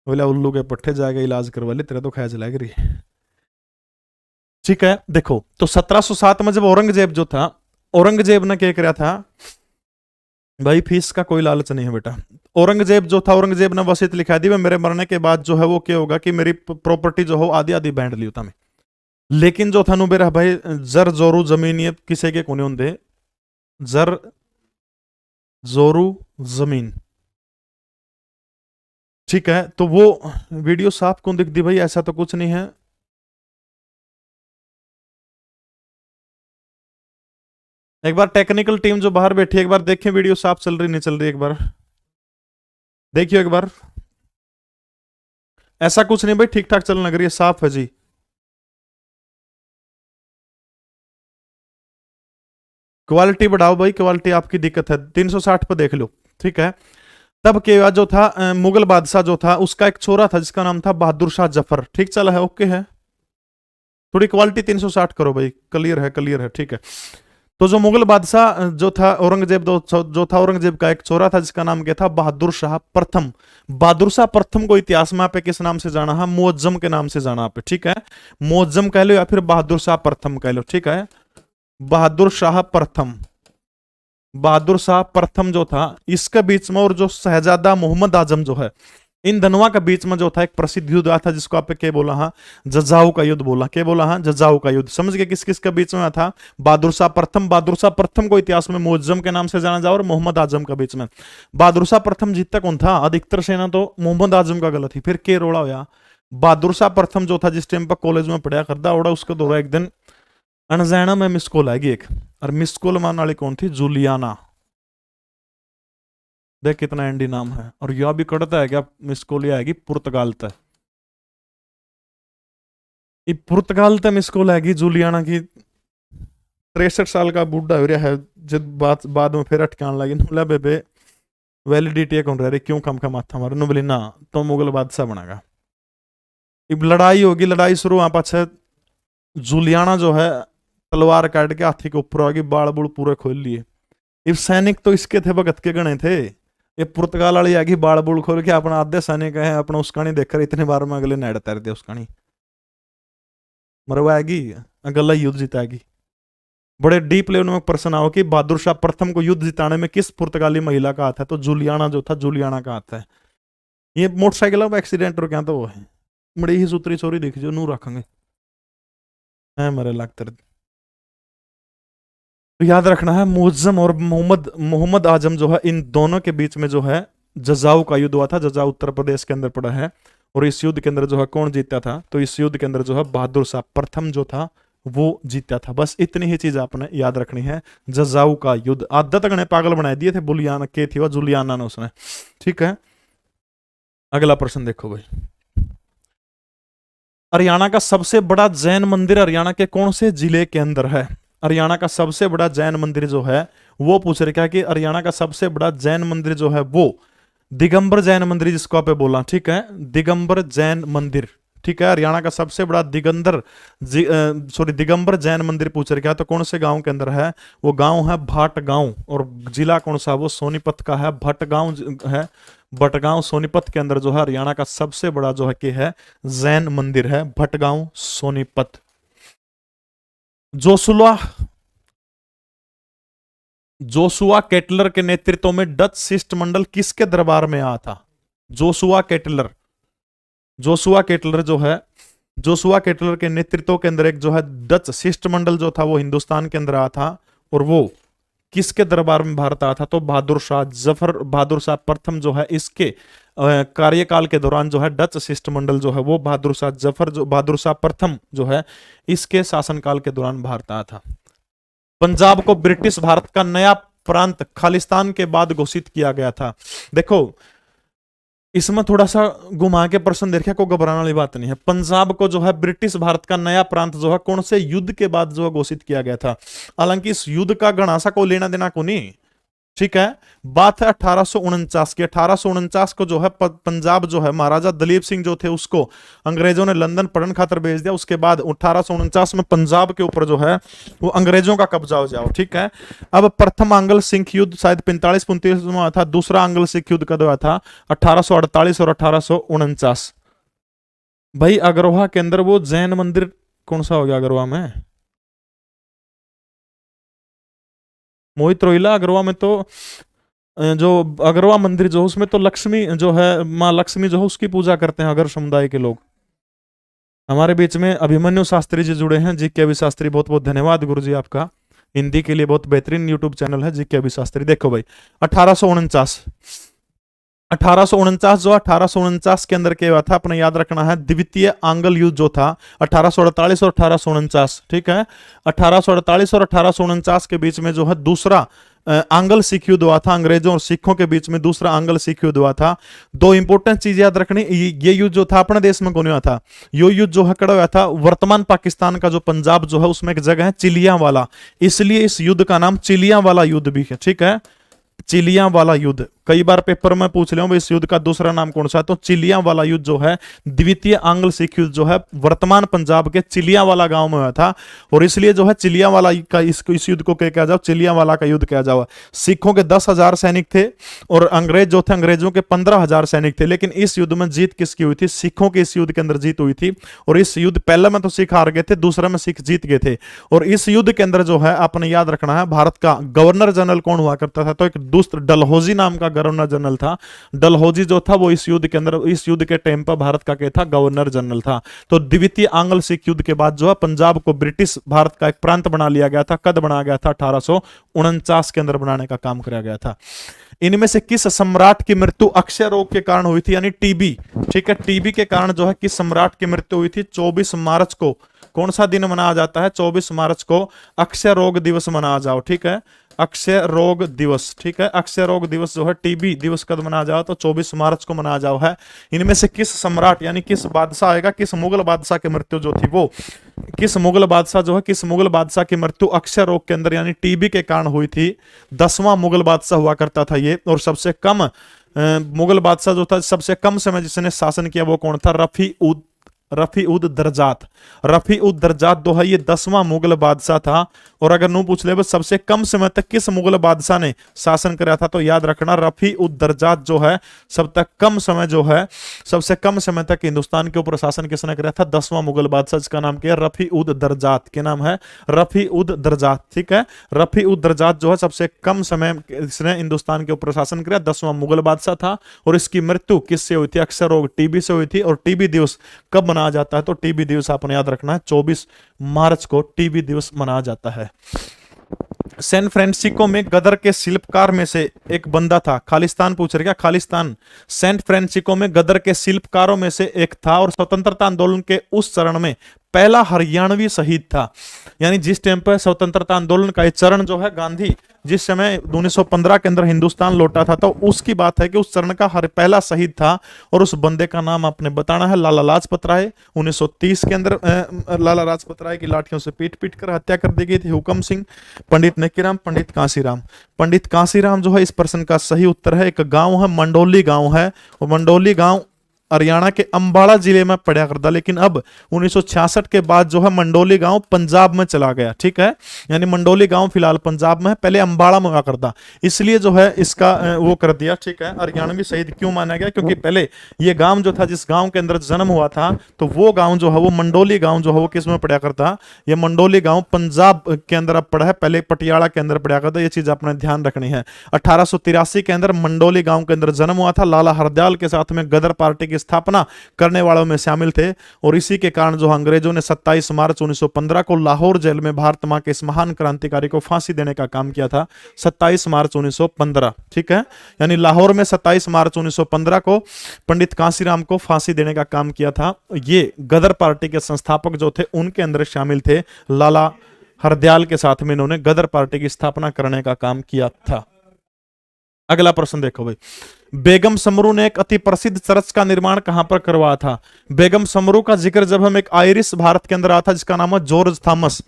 बोले उल्लू के पट्टे जाएगा इलाज करवा ले, तेरे तो खैज लग रही। ठीक है, देखो तो 1707 में जब औरंगजेब जो था, औरंगजेब ने क्या कराया था, भाई फीस का कोई लालच नहीं है बेटा। औरंगजेब जो था, औरंगजेब ने वसीयत लिखा दी, मेरे मरने के बाद जो है वो क्या होगा कि मेरी प्रॉपर्टी जो हो आधी आधी बांट ली होता मैं। लेकिन जो था नु मेरा भाई जर जोरू जमीन ये किसी के कोने होंगे, जर जोरू जमीन, ठीक है। तो वो वीडियो साफ कौन दिख दी भाई, ऐसा तो कुछ नहीं है। एक बार टेक्निकल टीम जो बाहर बैठी है, एक बार देखें वीडियो साफ चल रही नहीं चल रही, एक बार देखियो एक बार। ऐसा कुछ नहीं भाई, ठीक ठाक चलने लग रही है, साफ है जी। क्वालिटी बढ़ाओ भाई, क्वालिटी आपकी दिक्कत है, 360 पे देख लो, ठीक है। तब के बाद जो था मुगल बादशाह जो था उसका एक छोरा था जिसका नाम था बहादुर शाह जफर, ठीक चला है, ओके है। थोड़ी क्वालिटी 360 करो भाई, क्लियर है क्लियर है, ठीक है। तो जो मुगल बादशाह जो था औरंगजेब जो था, औरंगजेब का एक छोरा था जिसका नाम क्या था, बहादुर शाह प्रथम। बहादुर शाह प्रथम को इतिहास में आप किस नाम से जाना है, मुअज्जम के नाम से जाना आप, ठीक है। मुअज्जम कह लो या फिर बहादुर शाह प्रथम कह लो, ठीक है। बहादुर शाह प्रथम, बहादुर शाह प्रथम जो था इसके बीच में, और जो शहजादा मोहम्मद आजम जो है, इन दोनों के बीच में जो था एक प्रसिद्ध युद्ध हुआ था जिसको आप क्या बोला, हाँ जजाऊ का युद्ध बोला, क्या बोला, हाँ जजाऊ का युद्ध। समझ गए किस किस के बीच में था, बहादुर शाह प्रथम, बहादुर शाह प्रथम को इतिहास में मुअज्जम के नाम से जाना जाए, और मोहम्मद आजम के बीच में। बहादुर शाह प्रथम जीतता कौन था, अधिकतर सेना तो मोहम्मद आजम का गलत थी, फिर के रोड़ा होया। बहादुर शाह प्रथम जो था जिस टाइम पर कॉलेज में पढ़ा करता ओड़ा, उसके दौरा एक दिन अनजाना में मिस कॉल आएगी एक, और मिस कॉल मारने वाली कौन थी, जूलियाना। देख कितना एंडी नाम है, और यह भी कड़ता है क्या, मिस कॉल आएगी पुर्तगाल तक, ये पुर्तगाल तक मिस कॉल आएगी जूलियाना की। 63 साल का बूढ़ा हो रहा है, जब बात बाद में फिर अटकान लगी, बोला बेबे वैलिडिटी कौन रह रही, क्यों कम का माथा मारो, नु बोली ना तो मुगल बादशाह बनागा। अब लड़ाई होगी, लड़ाई शुरू वहां पाछे जूलियाना जो है तलवार काट के हाथी के ऊपर आ गई, बाल बुल पूरे खोल लिए। इब सैनिक तो इसके थे, भगत के गणे थे, ये पुर्तगाल वाली आगी बाल बुल खोल के अपना आधे सैनिक है अपना उसका नहीं देखकर इतने बार में अगले नेड़ तैर दे उसका नहीं मरवाएगी, अगला युद्ध जिताएगी। बड़े डीप लेवल में प्रश्न आओ कि बहादुर शाह प्रथम को युद्ध जिताने में किस पुर्तगाली महिला का हाथ है, तो जूलियाना जो था, जूलियाना का हाथ है। ये मोटरसाइकिल अब एक्सीडेंट और क्या तो वो है, बड़ी ही सूत्री चोरी दिख जो नू रखेंगे है मेरे लगते। तो याद रखना है मुअज्जम और मोहम्मद मोहम्मद आजम जो है, इन दोनों के बीच में जो है जजाऊ का युद्ध हुआ था, जजाऊ उत्तर प्रदेश के अंदर पड़ा है। और इस युद्ध के अंदर जो है कौन जीता था, तो इस युद्ध के अंदर जो है बहादुर शाह प्रथम जो था वो जीता था। बस इतनी ही चीज आपने याद रखनी है, जजाऊ का युद्ध। आधा तक ने पागल बना दिए थे बुलियाना के थी, वह जुलियाना ने उसने, ठीक है। अगला प्रश्न देखो भाई, हरियाणा का सबसे बड़ा जैन मंदिर हरियाणा के कौन से जिले के अंदर है। हरियाणा का सबसे बड़ा जैन मंदिर जो है वो पूछ रहे क्या कि हरियाणा का सबसे बड़ा जैन मंदिर जो है वो दिगंबर जैन मंदिर, जिसको आप बोला, ठीक है, दिगंबर जैन मंदिर, ठीक है। हरियाणा का सबसे बड़ा दिगंबर जैन मंदिर पूछ रहे क्या, तो कौन से गांव के अंदर है, वो गांव है भाट गांव, और जिला कौन सा, वो सोनीपत का है, भटगांव है, भटगांव सोनीपत के अंदर जो है हरियाणा का सबसे बड़ा जो है कि है जैन मंदिर है, Bhatgaon Sonipat. Joshua Joshua Kettler के नेतृत्व में डच शिष्टमंडल किसके दरबार में आया था। जोसुआ केटलर, जोसुआ केटलर जो है, जोसुआ केटलर के नेतृत्व के अंदर एक जो है डच शिष्टमंडल जो था वो हिंदुस्तान के अंदर आया था, और वो किसके दरबार में भारत आया था, तो बहादुर शाह जफर, बहादुर शाह प्रथम जो है इसके कार्यकाल के दौरान जो है डच शिष्टमंडल जो है वो बहादुर शाह जफर, जो बहादुर शाह प्रथम जो है इसके शासनकाल के दौरान भारत आया था। पंजाब को ब्रिटिश भारत का नया प्रांत खालिस्तान के बाद घोषित किया गया था। देखो इसमें थोड़ा सा घुमा के प्रश्न देखा, को घबराने वाली बात नहीं है। पंजाब को जो है ब्रिटिश भारत का नया प्रांत जो है कौन से युद्ध के बाद जो है घोषित किया गया था। हालांकि इस युद्ध का गणासा को लेना देना को नहीं, ठीक है। बात है 1849 की। 1849 को जो है पंजाब जो है महाराजा दलीप सिंह जो थे उसको अंग्रेजों ने लंदन पढ़ने खातर भेज दिया। उसके बाद 1849 में पंजाब के ऊपर जो है वो अंग्रेजों का कब्जा हो जाओ, ठीक है। अब प्रथम आंग्ल सिख युद्ध शायद 45-49 में हुआ था, दूसरा आंग्ल सिख युद्ध कब हुआ था, 1848 और 1849। भाई अग्रवाह के अंदर वो जैन मंदिर कौन सा हो गया अग्रवाह में, मोहित रोहिला, अग्रवाह में तो जो अगरवा मंदिर जो उसमें तो लक्ष्मी जो है, माँ लक्ष्मी जो है उसकी पूजा करते हैं अगर समुदाय के लोग। हमारे बीच में अभिमन्यु शास्त्री जी जुड़े हैं, जी के अभी शास्त्री, बहुत बहुत धन्यवाद गुरु जी आपका। हिंदी के लिए बहुत बेहतरीन यूट्यूब चैनल है जी के अभी शास्त्री। देखो भाई 1849, 1849 जो 1849 के अंदर क्या हुआ था अपने याद रखना है, द्वितीय आंग्ल युद्ध जो था 1848 और 1849, ठीक है। 1848 और 1849 के बीच में जो है दूसरा आंग्ल सिख युद्ध हुआ था, अंग्रेजों और सिखों के बीच में दूसरा आंग्ल सिख युद्ध हुआ था। दो इंपॉर्टेंट चीज याद रखनी, ये युद्ध जो था अपने देश में कौन हुआ था, यो युद्ध जो है कड़ा हुआ था वर्तमान पाकिस्तान का जो पंजाब जो है उसमें एक जगह है चिलिया वाला, इसलिए इस युद्ध का नाम चिलिया वाला युद्ध भी है, ठीक है। चिलिया वाला युद्ध कई बार पेपर में पूछ रहे हो इस युद्ध का दूसरा नाम कौन सा है, तो चिलिया वाला युद्ध जो है द्वितीय आंग्ल सिख युद्ध जो है वर्तमान पंजाब के चिलिया वाला गांव में हुआ था, और इसलिए जो है चिलिया वाला का इस युद्ध को क्या कहा जाओ, चिलिया वाला का युद्ध कहा जाओ। सिखों के 10,000 सैनिक थे और अंग्रेज जो थे अंग्रेजों के 15,000 सैनिक थे, लेकिन इस युद्ध में जीत किसकी हुई थी, सिखों की इस युद्ध के अंदर जीत हुई थी। और इस युद्ध पहले में तो सिख हार गए थे, दूसरे में सिख जीत गए थे। और इस युद्ध के अंदर जो है आपने याद रखना है भारत का गवर्नर जनरल कौन हुआ करता था, तो एक दूसरा डलहौजी नाम का गवर्नर जनरल था। डलहौजी जो था वो इस युद्ध के अंदर, इस युद्ध के टाइम पर भारत का क्या था, गवर्नर जनरल था। तो द्वितीय आंग्ल सिख युद्ध के बाद जो है पंजाब को ब्रिटिश भारत का एक प्रांत बना लिया गया था। कद बनाया गया था, 1849 के अंदर बनाने का काम किया गया था। इनमें से किस सम्राट की मृत्यु अक्षय रोग के कारण हुई थी, यानी टीबी, ठीक है, टीबी के कारण जो है किस सम्राट की मृत्यु हुई थी। 24 मार्च को कौन सा दिन मनाया जाता है, 24 मार्च को अक्षय रोग दिवस मनाया जाओ, ठीक है, अक्षय रोग दिवस, ठीक है। अक्षय रोग दिवस जो है टीबी दिवस कब मनाया जाओ, तो 24 मार्च को मनाया जाओ है। इनमें से किस सम्राट यानी किस बादशाह आएगा, किस मुगल बादशाह की मृत्यु जो थी वो, किस मुगल बादशाह जो है, किस मुगल बादशाह की मृत्यु अक्षय रोग के अंदर यानी टीबी के कारण हुई थी। 10वां मुगल बादशाह हुआ करता था ये, और सबसे कम मुगल बादशाह जो था सबसे कम समय जिसने शासन किया वो कौन था, रफी उद दर्जात। रफी उद दर्जात जो है ये 10वां मुगल बादशाह था। और अगर नू पूछ ले बस सबसे कम समय तक किस मुगल बादशाह ने शासन कराया था, तो याद रखना रफी उद दर्जात जो है सब तक कम समय जो है, सबसे कम समय तक हिंदुस्तान के ऊपर शासन किसने कराया था, 10वां मुगल बादशाह, जिसका नाम क्या है, रफी उद दर्जात, के नाम है रफी उद दर्जात, ठीक है। रफी उद दर्जात जो है सबसे कम समय इसने हिंदुस्तान के ऊपर शासन कराया, 10वां मुगल बादशाह था। और इसकी मृत्यु किससे हुई थी, अक्षय रोग टीबी से हुई थी। और टीबी दिवस कब मनाया जाता है, तो टीबी दिवस आपने याद रखना है 24 मार्च को टीबी दिवस मनाया जाता है। सैन फ्रांसिस्को में गदर के शिल्पकार में से एक बंदा था, खालिस्तान पूछ रहे क्या, खालिस्तान। सैन फ्रांसिस्को में गदर के शिल्पकारों में से एक था और स्वतंत्रता आंदोलन के उस चरण में पहला हरियाणवी शहीद था। यानी जिस टाइम पर स्वतंत्रता आंदोलन का चरण जो है गांधी जिस समय 1915 के अंदर हिंदुस्तान लौटा था, तो उसकी बात है कि उस चरण का हर पहला शहीद था। और उस बंदे का नाम आपने बताना है, लाला लाजपत राय। 1930 के अंदर लाला लाजपत राय की लाठियों से पीट पीट कर हत्या कर दी गई थी। हुकम सिंह, पंडित नेकीराम, पंडित कांसीराम। पंडित कांसीराम जो है इस प्रश्न का सही उत्तर है। एक गांव है मंडोली गांव है, और मंडोली गांव हरियाणा के अंबाला जिले में पड़ा करता, लेकिन अब 1966 के बाद जो है मंडोली गांव पंजाब में चला गया, ठीक है। यानी मंडोली गांव फिलहाल पंजाब में है, पहले अंबाला में हुआ करता, इसलिए जो है इसका वो कर दिया, ठीक है। हरियाणवी शहीद क्यों माना गया, क्योंकि पहले ये गांव जो था, जिस गांव के अंदर जन्म हुआ था, तो वो गांव जो है वो मंडोली गांव जो है वो किस में पड़ा करता, ये मंडोली गांव पंजाब के अंदर अब पड़ा है, पहले पटियाला के अंदर पड़ा करता। ये चीज अपने ध्यान रखनी है। 1883 के अंदर मंडोली गांव के अंदर जन्म हुआ था। लाला हरदयाल के साथ में गदर पार्टी की स्थापना करने वालों में शामिल थे। और इसी के कारण जो अंग्रेजों ने 27 मार्च 1915 को लाहौर जेल में भारत मां के इस महान क्रांतिकारी को फांसी देने का काम किया था। 27 मार्च 1915, ठीक है। यानी लाहौर में 27 मार्च 1915 को पंडित कांसीराम को फांसी देने का काम किया था। ये गदर पार्टी के संस्थापक जो थे उनके अंदर शामिल थे। लाला हरदयाल के साथ में इन्होंने गदर पार्टी की स्थापना करने का काम किया था। अगला प्रश्न देखो भाई, बेगम समरू ने एक अति प्रसिद्ध चर्च का निर्माण कहां पर करवाया था। बेगम समरू का जिक्र जब हम एक आयरिश भारत के अंदर आता जिसका नाम है जॉर्ज थॉमस।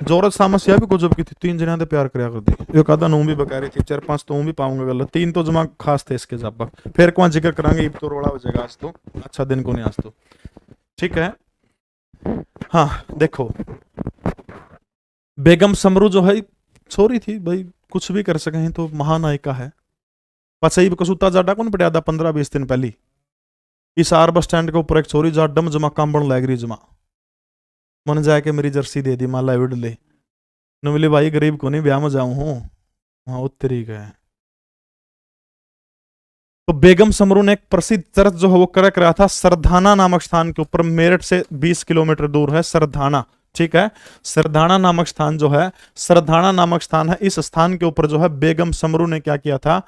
जॉर्ज थॉमस यह भी गुजब की थी, 3 जने प्यार करया कर दी, एक आधा नू भी बकारी थी, 4-5 तो भी पाऊंगा गलत, 3 तो जमा खास थे इसके जब फिर को जिक्र करांगे, तो रोड़ा हो जाएगा आज तो, अच्छा दिन को नहीं आज तो, ठीक है। हाँ देखो, बेगम समरू जो है छोरी थी भाई, कुछ भी कर सके तो महानायिका है। पछई कसूता जाडा कौन पड़ा था 15-20 दिन पहली, हिसार बस स्टैंड के ऊपर एक छोरी जाडम जमा कांबण लग रही जमा, मन जाके मेरी जर्सी दे दी, माला विड ले न मिले भाई, गरीब को नहीं ब्याह में जाऊं हूं, वहां उत्तरी गए। तो बेगम समरू ने एक प्रसिद्ध चर्च जो है वो क्रय कराया था सरधाना नामक स्थान के ऊपर, मेरठ से 20 किलोमीटर दूर है सरधाना, ठीक है। सरधाना नामक स्थान जो है, सरधाना नामक स्थान है, इस स्थान के ऊपर जो है बेगम समरू ने क्या किया था,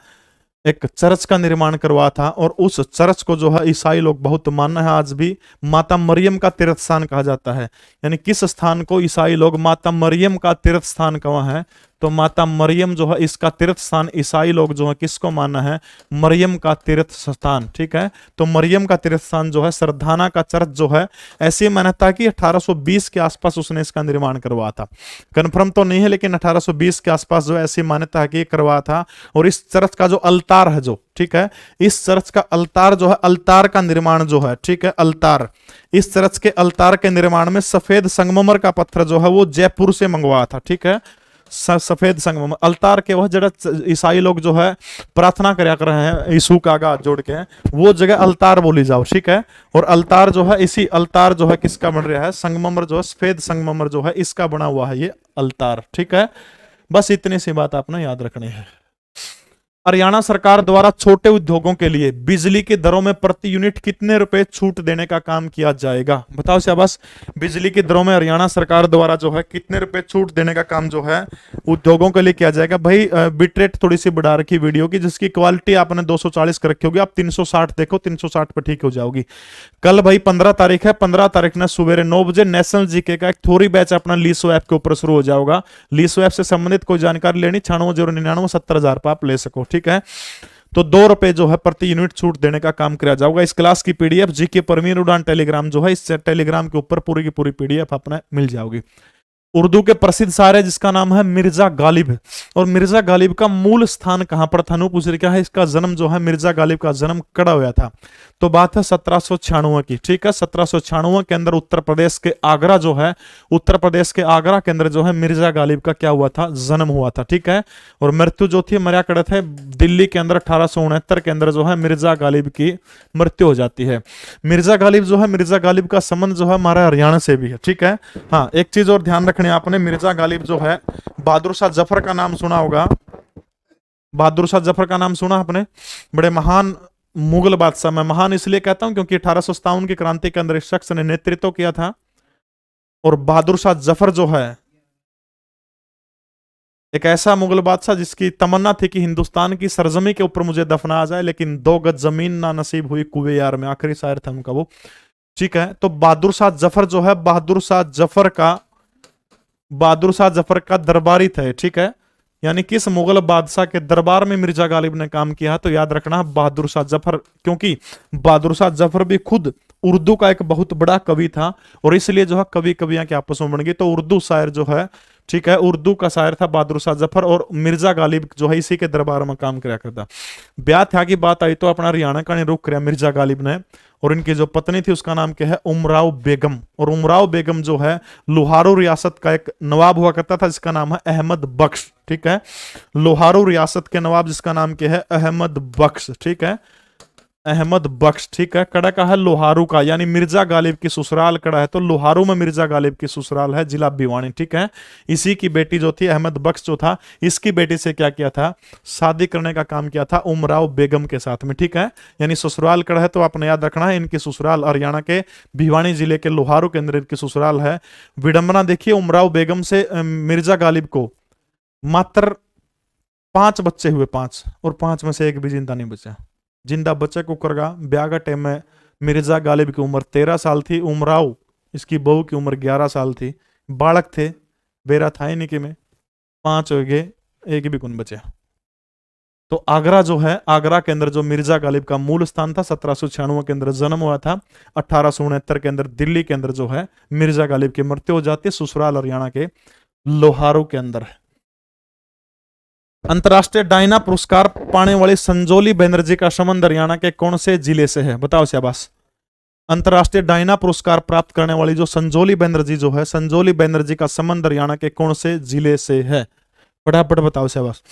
एक चर्च का निर्माण करवा था। और उस चर्च को जो है ईसाई लोग बहुत मानना है, आज भी माता मरियम का तीर्थ स्थान कहा जाता है। यानी किस स्थान को ईसाई लोग माता मरियम का तीर्थ स्थान कहा है, तो माता मरियम जो है इसका तीर्थ स्थान ईसाई लोग जो है किसको माना है, मरियम का तीर्थ स्थान, ठीक है। तो मरियम का तीर्थ स्थान जो है सरधाना का चर्च जो है, ऐसी मान्यता कि 1820 के आसपास उसने इसका निर्माण करवाया था। कंफर्म तो नहीं है, लेकिन 1820 के आसपास जो ऐसी मान्यता है कि करवाया था। और इस चर्च का जो अल्तार है जो, ठीक है, इस चर्च का अल्तार जो है, अल्तार का निर्माण जो है, ठीक है, अल्तार, इस चर्च के अल्तार के निर्माण में सफेद संगमरमर का पत्थर जो है वो जयपुर से मंगवाया था, ठीक है। सफेद संगमरमर अल्तार के, वह जगह ईसाई लोग जो है प्रार्थना करया कर रहे हैं यीशु का हाथ जोड़ के, वो जगह अल्तार बोली जाओ, ठीक है। और अल्तार जो है, इसी अल्तार जो है किसका बन रहा है, संगमरमर जो है, सफेद संगमरमर जो है इसका बना हुआ है ये अल्तार, ठीक है। बस इतनी सी बात आपने याद रखनी है। हरियाणा सरकार द्वारा छोटे उद्योगों के लिए बिजली की दरों में प्रति यूनिट कितने रुपए छूट देने का काम किया जाएगा, बताओ शाबाश। बिजली की दरों में हरियाणा सरकार द्वारा जो है कितने रुपए छूट देने का काम जो है उद्योगों के लिए किया जाएगा। भाई बिटरेट थोड़ी सी बढ़ा रखी वीडियो की, जिसकी क्वालिटी आपने 240 कर रखी होगी, आप 360 देखो, 360 पर ठीक हो जाओगी। कल भाई 15 तारीख है, 15 तारीख ने सवेरे 9 बजे नेशनल जीके का एक थोड़ी बैच अपना लीसो ऐप के ऊपर शुरू हो जाएगा। लीसो ऐप से संबंधित कोई जानकारी लेनी, 960999 70,000 पर आप ले सको, ठीक है। तो 2 रुपए जो है प्रति यूनिट छूट देने का काम किया जाएगा। इस क्लास की पीडीएफ जीके परमीर उड़ान टेलीग्राम जो है, इस टेलीग्राम के ऊपर पूरी की पूरी पीडीएफ अपने मिल जाओगी। उर्दू के प्रसिद्ध शायर है जिसका नाम है मिर्जा गालिब। और मिर्जा गालिब का मूल स्थान कहां पर था, पूछ रहा है। इसका जन्म जो है, मिर्जा गालिब का जन्म कड़ा हुआ था, तो बात है 1796 की, ठीक है। 1796 के अंदर उत्तर प्रदेश के आगरा जो है, उत्तर प्रदेश के आगरा के अंदर जो है मिर्जा गालिब का क्या हुआ था, जन्म हुआ था, ठीक है। और मृत्यु जो थी मर्या कड़े थे दिल्ली के अंदर 1869 के अंदर जो है मिर्जा गालिब की मृत्यु हो जाती है। मिर्जा गालिब जो है, मिर्जा गालिब का संबंध जो है हमारे हरियाणा से भी है, ठीक है। हाँ, एक चीज और ध्यान रखनी आपने, मिर्जा गालिब जो है, बहादुर शाह जफर का नाम सुना होगा, बहादुर शाह जफर का नाम सुना आपने, बड़े महान मुगल बादशाह। मैं महान इसलिए कहता हूं क्योंकि 1857 की क्रांति के अंदर इस शख्स ने नेतृत्व किया था। और बहादुर शाह जफर जो है एक ऐसा मुगल बादशाह जिसकी तमन्ना थी कि हिंदुस्तान की सरजमी के ऊपर मुझे दफना जाए, लेकिन 2 गज जमीन ना नसीब हुई कुएं यार में, आखिरी शायर था उनका वो, ठीक है। तो बहादुर शाह जफर जो है, बहादुर शाह जफर का दरबारी थे, ठीक है। यानी किस मुगल बादशाह के दरबार में मिर्जा गालिब ने काम किया, तो याद रखना बहादुर शाह जफर, क्योंकि बहादुर शाह जफर भी खुद उर्दू का एक बहुत बड़ा कवि था। और इसलिए जो है कवि कवियां के आपस में बन गई, तो उर्दू शायर जो है, ठीक है, उर्दू का शायर था बहादुर शाह जफर। और मिर्जा गालिब जो है इसी के दरबार में काम किया करता। ब्याह था की बात आई तो अपना हरियाणा का नहीं रुक किया मिर्जा गालिब ने। और इनकी जो पत्नी थी उसका नाम क्या है, उमराव बेगम। और उमराव बेगम जो है लोहारू रियासत का एक नवाब हुआ करता था जिसका नाम है अहमद बख्श, ठीक है। लोहारू रियासत के नवाब जिसका नाम क्या है, अहमद बख्श, ठीक है, अहमद बख्श, ठीक है। कड़ा का है लोहारू का, यानी मिर्जा गालिब की ससुराल कड़ा है, तो लोहारू में मिर्जा गालिब की ससुराल है, जिला भिवानी, ठीक है। इसी की बेटी जो थी अहमद बख्श जो था, इसकी बेटी से क्या किया था, शादी करने का काम किया था उमराव बेगम के साथ में, ठीक है। यानी ससुराल कड़ा है, तो आपने याद रखना है इनकी ससुराल हरियाणा के भिवानी जिले के लोहारू के अंदर इनकी ससुराल है। विडंबना देखिए, उमराव बेगम से मिर्जा गालिब को मात्र 5 बच्चे हुए, 5, और 5 में से एक भी जिंदा नहीं बचा। जिंदा बच्चे को करगा ब्याह का टाइम में मिर्जा गालिब की उम्र 13 साल थी, उमराव इसकी बहू की उम्र 11 साल थी। बालक थे, बेरा था ही नहीं कि में 5 हो गए, एक भी कौन बचे। तो आगरा जो है, आगरा के अंदर जो मिर्जा गालिब का मूल स्थान था, 1796 के अंदर जन्म हुआ था। 1869 के अंदर दिल्ली के अंदर जो है मिर्जा गालिब की मृत्यु हो जाती है, ससुराल हरियाणा के लोहारू के अंदर। अंतरराष्ट्रीय डायना पुरस्कार पाने वाली संजोली बनर्जी का संबंध हरियाणा के कौन से जिले से है, बताओ शाबाश। अंतरराष्ट्रीय डायना पुरस्कार प्राप्त करने वाली जो संजोली बनर्जी जो है, संजोली बनर्जी का संबंध हरियाणा के कौन से जिले से है, फटाफट बताओ शाबाश।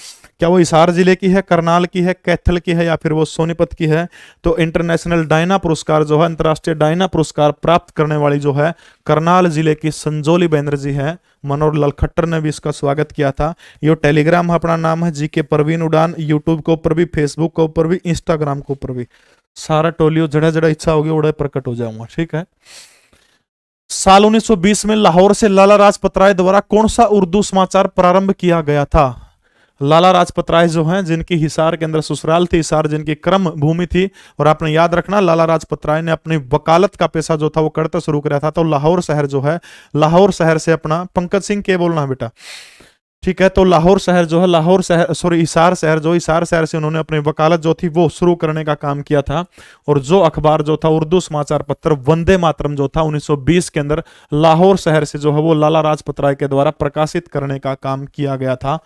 क्या वो हिसार जिले की है, करनाल की है, कैथल की है, या फिर वो सोनीपत की है? तो इंटरनेशनल डायना पुरस्कार जो है, अंतरराष्ट्रीय डायना पुरस्कार प्राप्त करने वाली जो है करनाल जिले की संजोली बैनर्जी है। मनोहर लाल खट्टर ने भी इसका स्वागत किया था। ये टेलीग्राम अपना नाम है जीके परवीन उड़ान, यूट्यूब के ऊपर भी, फेसबुक के ऊपर भी, इंस्टाग्राम के ऊपर भी। सारा टोलियो जड़ा जड़ा इच्छा होगी उड़े प्रकट हो जाऊंगा, ठीक है। साल 1920 में लाहौर से लाला लाजपत राय द्वारा कौन सा उर्दू समाचार प्रारंभ किया गया था? लाला लाजपत राय जो हैं, जिनकी हिसार के अंदर ससुराल थी, हिसार जिनकी कर्म भूमि थी, और आपने याद रखना लाला लाजपत राय ने अपनी वकालत का पेशा जो था वो करते शुरू किया था। तो लाहौर शहर जो है, लाहौर शहर से अपना, पंकज सिंह के बोलना है बेटा, ठीक है। तो लाहौर शहर जो है, लाहौर शहर सॉरी हिसार शहर जो, हिसार शहर से उन्होंने अपनी वकालत जो थी वो शुरू करने का काम किया था। और जो अखबार जो था, उर्दू समाचार पत्र वंदे मातरम जो था 1920 के अंदर लाहौर शहर से जो है वो लाला लाजपत राय के द्वारा प्रकाशित करने का काम किया गया था।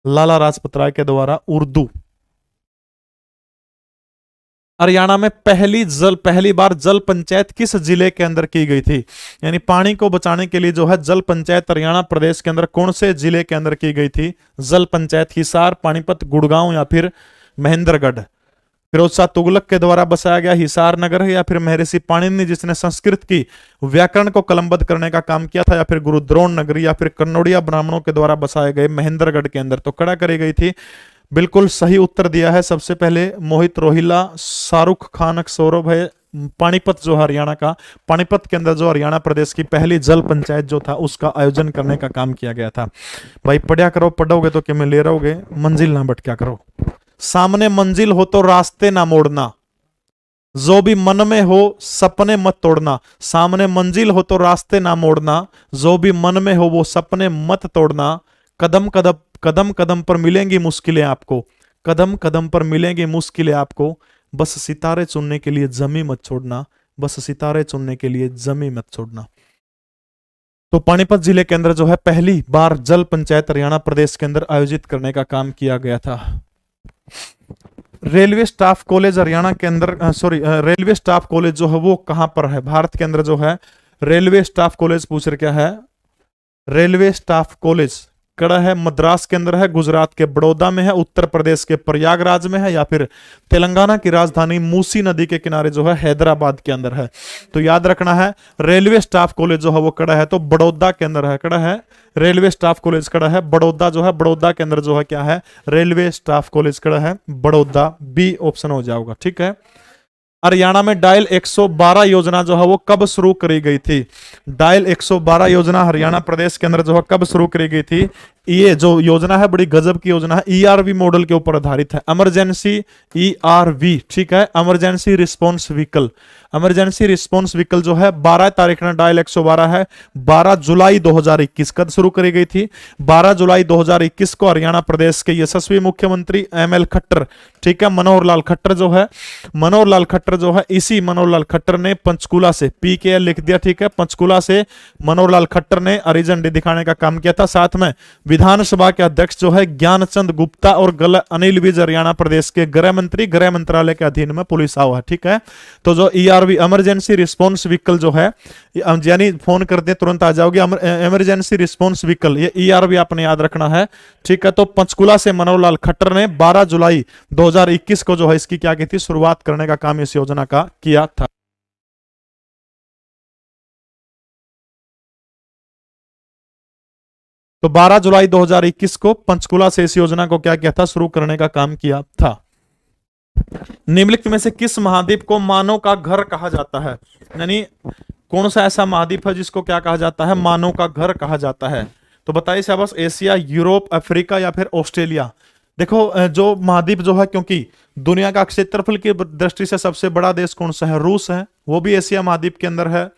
लाला लाजपत राय के द्वारा उर्दू। हरियाणा में पहली बार जल पंचायत किस जिले के अंदर की गई थी? यानी पानी को बचाने के लिए जो है जल पंचायत हरियाणा प्रदेश के अंदर कौन से जिले के अंदर की गई थी? जल पंचायत हिसार, पानीपत, गुड़गांव या फिर महेंद्रगढ़? फिरोज शाह तुगलक के द्वारा बसाया गया हिसार नगर है, या फिर महर्षि पाणिनि जिसने संस्कृत की व्याकरण को कलमबद्ध करने का काम किया था, या फिर गुरु द्रोण नगरी, या फिर कन्नौड़िया ब्राह्मणों के द्वारा बसाए गए महेंद्रगढ़ के अंदर? तो कड़ा करी गई थी। बिल्कुल सही उत्तर दिया है सबसे पहले मोहित रोहिला, शाहरुख खान सौरभ है। पानीपत जो हरियाणा का, पानीपत के अंदर जो हरियाणा प्रदेश की पहली जल पंचायत जो था उसका आयोजन करने का काम किया गया था। भाई पढ़िया करो, पढ़ोगे तो क्या में ले रहोगे, मंजिल ना भटका करो। सामने मंजिल हो तो रास्ते ना मोड़ना, जो भी मन में हो सपने मत तोड़ना। सामने मंजिल हो तो रास्ते ना मोड़ना, जो भी मन में हो वो सपने मत तोड़ना। कदम कदम कदम कदम पर मिलेंगी मुश्किलें आपको, कदम कदम पर मिलेंगी मुश्किलें आपको। बस सितारे चुनने के लिए जमी मत छोड़ना, बस सितारे चुनने के लिए जमी मत छोड़ना। तो पानीपत जिले के अंदर जो है पहली बार जल पंचायत हरियाणा प्रदेश के अंदर आयोजित करने का काम किया गया था। रेलवे स्टाफ कॉलेज हरियाणा के अंदर, रेलवे स्टाफ कॉलेज जो है वो कहां पर है? भारत के अंदर जो है रेलवे स्टाफ कॉलेज पूछ रहे क्या है? रेलवे स्टाफ कॉलेज कड़ा है, मद्रास के अंदर है, गुजरात के बड़ौदा में है, उत्तर प्रदेश के प्रयागराज में है, या फिर तेलंगाना की राजधानी मूसी नदी के किनारे जो है हैदराबाद के अंदर है? तो याद रखना है रेलवे स्टाफ कॉलेज जो है वो कड़ा है तो बड़ौदा के अंदर है। कड़ा है रेलवे स्टाफ कॉलेज कड़ा है बड़ौदा जो है, बड़ौदा के अंदर जो है क्या है? रेलवे स्टाफ कॉलेज कड़ा है बड़ौदा, बी ऑप्शन हो जाएगा, ठीक है। हरियाणा में डायल 112 योजना जो है वो कब शुरू करी गई थी? डायल 112 योजना हरियाणा प्रदेश के अंदर जो है कब शुरू करी गई थी? ये जो योजना है बड़ी गजब की योजना है, ईआरवी मॉडल के ऊपर आधारित है। इमरजेंसी ईआरवी, ठीक है, emergency response vehicle. Emergency response vehicle जो है 12 तारीख में डायल 112 है, 12 जुलाई 2021 कब शुरू करी गई थी? 12 जुलाई 2021 को हरियाणा प्रदेश के यशस्वी मुख्यमंत्री एमएल खट्टर, ठीक है, मनोहर लाल खट्टर जो है, मनोहर लाल खट्टर जो है, इसी मनोहर लाल खट्टर ने पंचकूला से, पी के लिख दिया, ठीक है, पंचकूला से मनोहर लाल खट्टर ने हरी झंडी दिखाने का काम किया था। साथ में विधानसभा के अध्यक्ष जो है ज्ञानचंद गुप्ता और अनिल विज हरियाणा प्रदेश के गृह मंत्री, गृह मंत्रालय के अधीन में पुलिस आओ है, ठीक है। तो जो ईआरवी इमरजेंसी रिस्पॉन्स व्हीकल जो है, यानी फोन करते तुरंत आ जाओगे, इमरजेंसी रिस्पॉन्स व्हीकल, ये ईआरवी आपने याद रखना है, ठीक है। तो पंचकूला से मनोहर लाल खट्टर ने 12 जुलाई 2021 को जो है इसकी क्या की थी? शुरुआत करने का काम इस योजना का किया था। तो 12 जुलाई 2021 को पंचकुला से इस योजना को क्या किया था? शुरू करने का काम किया था। निम्नलिखित में से किस महाद्वीप को मानव का घर कहा जाता है? यानी कौन सा ऐसा महाद्वीप है जिसको क्या कहा जाता है? मानव का घर कहा जाता है। तो बताइए शाबाश, एशिया, यूरोप, अफ्रीका या फिर ऑस्ट्रेलिया? देखो जो महाद्वीप जो है, क्योंकि दुनिया का क्षेत्रफल की दृष्टि से सबसे बड़ा देश कौन सा है? रूस है, वो भी एशिया महाद्वीप के अंदर है।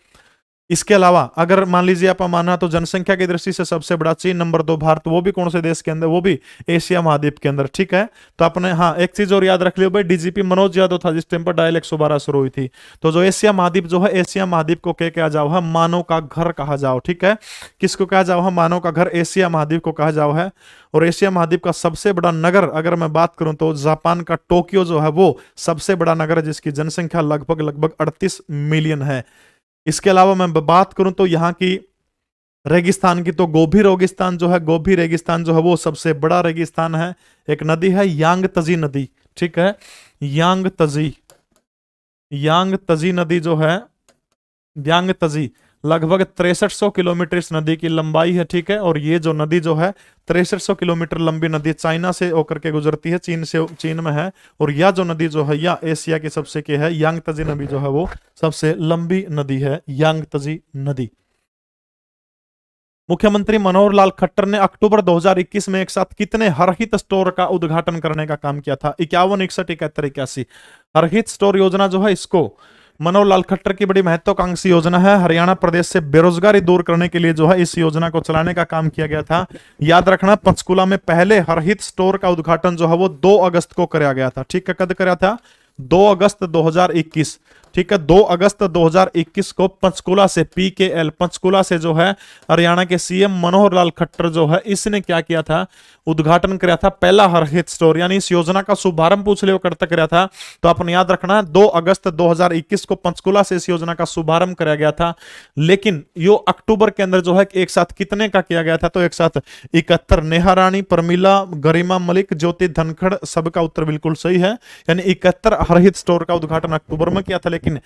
इसके अलावा अगर मान लीजिए आप माना तो जनसंख्या की दृष्टि से सबसे बड़ा चीन, नंबर 2 भारत, वो भी कौन से देश के अंदर? वो भी एशिया महाद्वीप के अंदर, ठीक है। तो आपने हाँ एक चीज और याद रख लियो भाई, डीजीपी मनोज यादव था जिस टाइम पर डायल 112 शुरू हुई थी। तो जो एशिया महाद्वीप जो है, एशिया महाद्वीप को क्या कहा जाओ है? मानव का घर कहा जाओ, ठीक है। किसको कहा जाओ है? मानव का घर एशिया महाद्वीप को कहा जाओ है। और एशिया महाद्वीप का सबसे बड़ा नगर अगर मैं बात करूं तो जापान का टोक्यो जो है वो सबसे बड़ा नगर है, जिसकी जनसंख्या लगभग 38 मिलियन है। इसके अलावा मैं बात करूं तो यहाँ की रेगिस्तान की तो गोभी रेगिस्तान जो है, गोभी रेगिस्तान जो है वो सबसे बड़ा रेगिस्तान है। एक नदी है यांग तजी नदी, ठीक है, यांग तजी, यांग तजी नदी जो है, यांग तजी लगभग 6300 किलोमीटर इस नदी की लंबाई है, ठीक है। और ये जो नदी जो है 6300 किलोमीटर लंबी नदी चाइना से होकर के गुजरती है, चीन में है। और यह जो नदी जो है या एशिया की सबसे के है, यांग तजी नदी जो है वो सबसे लंबी नदी है, यांग तजी नदी। मुख्यमंत्री मनोहर लाल खट्टर ने अक्टूबर 2021 में एक साथ कितने हरहित स्टोर का उद्घाटन करने का काम किया था? 51, 61, 71, 81। हरहित स्टोर योजना जो है, इसको मनोहर लाल खट्टर की बड़ी महत्वाकांक्षी योजना है। हरियाणा प्रदेश से बेरोजगारी दूर करने के लिए जो है इस योजना को चलाने का काम किया गया था। याद रखना, पंचकुला में पहले हरहित स्टोर का उद्घाटन जो है वो 2 अगस्त को कराया गया था, ठीक है। कब कराया था? 2 अगस्त 2021, ठीक है। 2 अगस्त 2021 को पंचकुला से, PKL पंचकुला से जो है हरियाणा के CM मनोहर लाल खट्टर जो है, इसने क्या किया था? उद्घाटन कराया था पहला हरहित स्टोर, यानी इस योजना का शुभारंभ पूछ ले करता कराया था। तो आपने याद रखना 2 अगस्त 2021 को पंचकुला से इस योजना का शुभारंभ कराया गया था। लेकिन यो अक्टूबर के अंदर जो है एक साथ कितने का किया गया था? तो एक साथ 71। नेहा रानी, प्रमिला, गरिमा मलिक, ज्योति धनखड़, सबका उत्तर बिल्कुल सही है। यानी 71 हरहित स्टोर का उद्घाटन अक्टूबर में किया था, लेकिन